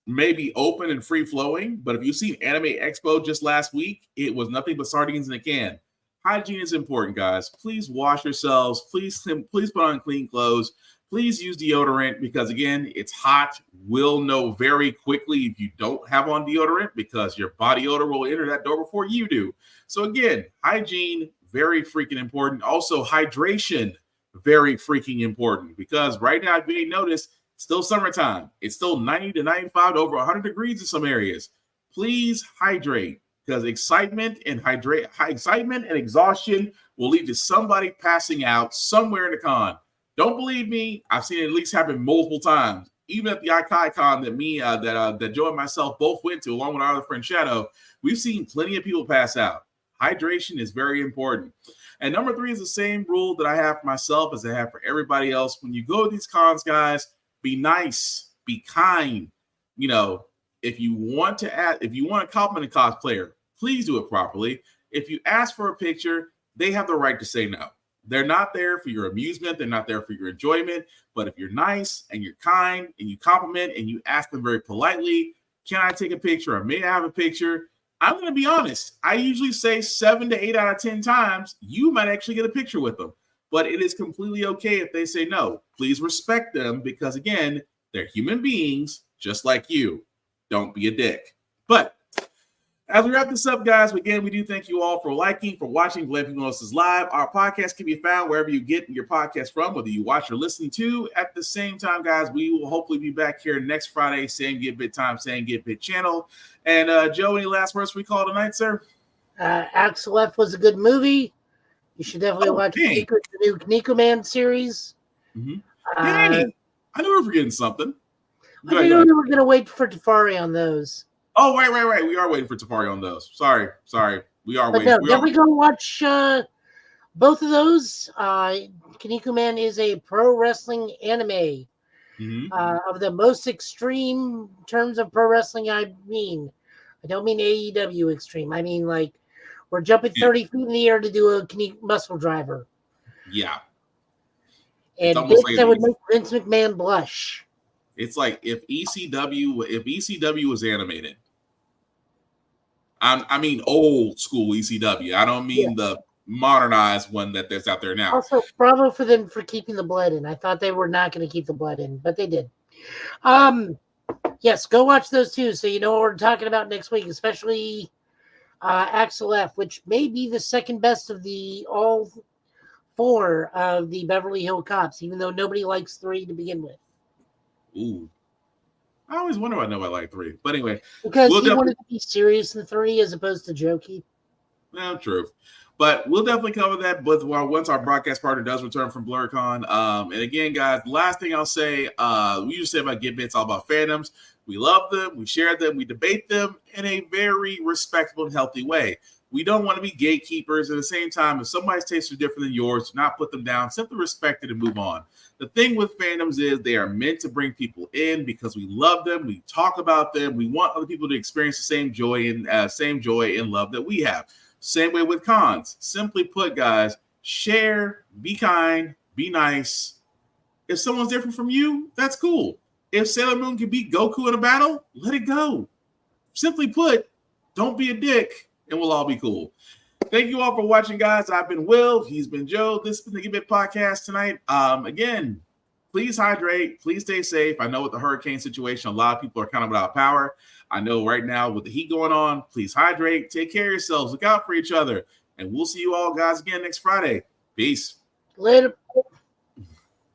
may be open and free-flowing, but if you've seen Anime Expo just last week, it was nothing but sardines in a can. Hygiene is important, guys. Please wash yourselves. Please put on clean clothes. Please use deodorant because, again, it's hot. We'll know very quickly if you don't have on deodorant because your body odor will enter that door before you do. So, again, hygiene, very freaking important. Also, hydration, very freaking important because right now, if you ain't noticed, it's still summertime. It's still 90 to 95 to over 100 degrees in some areas. Please hydrate because excitement and exhaustion will lead to somebody passing out somewhere in the con. Don't believe me? I've seen it at least happen multiple times. Even at the Con that Joe and myself both went to, along with our other friend Shadow, we've seen plenty of people pass out. Hydration is very important. And number 3 is the same rule that I have for myself as I have for everybody else. When you go to these cons, guys, be nice, be kind. You know, if you want to compliment a cosplayer, please do it properly. If you ask for a picture, they have the right to say no. They're not there for your amusement. They're not there for your enjoyment. But if you're nice and you're kind and you compliment and you ask them very politely, can I take a picture or may I have a picture? I'm going to be honest. I usually say 7 to 8 out of 10 times, you might actually get a picture with them. But it is completely okay if they say no. Please respect them because, again, they're human beings just like you. Don't be a dick. But as we wrap this up, guys, again, we do thank you all for liking, for watching Blame People Notices Live. Our podcast can be found wherever you get your podcast from, whether you watch or listen to. At the same time, guys, we will hopefully be back here next Friday, same Get Bit time, same Get Bit channel. And Joe, any last words we call tonight, sir? Axel F was a good movie. You should definitely watch the new Kiniko Man series. Mm-hmm. Dang, I knew we were forgetting something. I knew we were going to wait for Tafari on those. Oh, right. We are waiting for Tafari on those. Sorry. We are waiting. No, definitely go watch both of those. Kiniko Man is a pro wrestling anime of the most extreme terms of pro wrestling. I don't mean AEW extreme. I mean, like, we're jumping 30 feet in the air to do a muscle driver. Yeah. And that would make Vince McMahon blush. It's like if ECW was animated. I mean old school ECW. I don't mean the modernized one that's out there now. Also, bravo for them for keeping the blood in. I thought they were not going to keep the blood in, but they did. Yes, go watch those too, so you know what we're talking about next week, especially Axel F, which may be the second best of the all 4 of the Beverly Hill Cops, even though nobody likes 3 to begin with. Ooh. I always wonder why nobody liked 3. But anyway. Because he wanted to be serious in 3 as opposed to jokey. Well, true. But we'll definitely cover that once our broadcast partner does return from Blerdcon. And again, guys, the last thing I'll say, we just say about Get Bits, all about fandoms. We love them, we share them, we debate them in a very respectable and healthy way. We don't want to be gatekeepers. At the same time, if somebody's tastes are different than yours, do not put them down. Simply respect it and move on. The thing with fandoms is they are meant to bring people in because we love them. We talk about them. We want other people to experience the same joy and love that we have. Same way with cons. Simply put, guys, share, be kind, be nice. If someone's different from you, that's cool. If Sailor Moon can beat Goku in a battle, let it go. Simply put, don't be a dick, and we'll all be cool. Thank you all for watching, guys. I've been Will. He's been Joe. This has been the Get Bit Podcast tonight. Again, please hydrate. Please stay safe. I know with the hurricane situation, a lot of people are kind of without power. I know right now with the heat going on, please hydrate. Take care of yourselves. Look out for each other. And we'll see you all, guys, again next Friday. Peace. Later.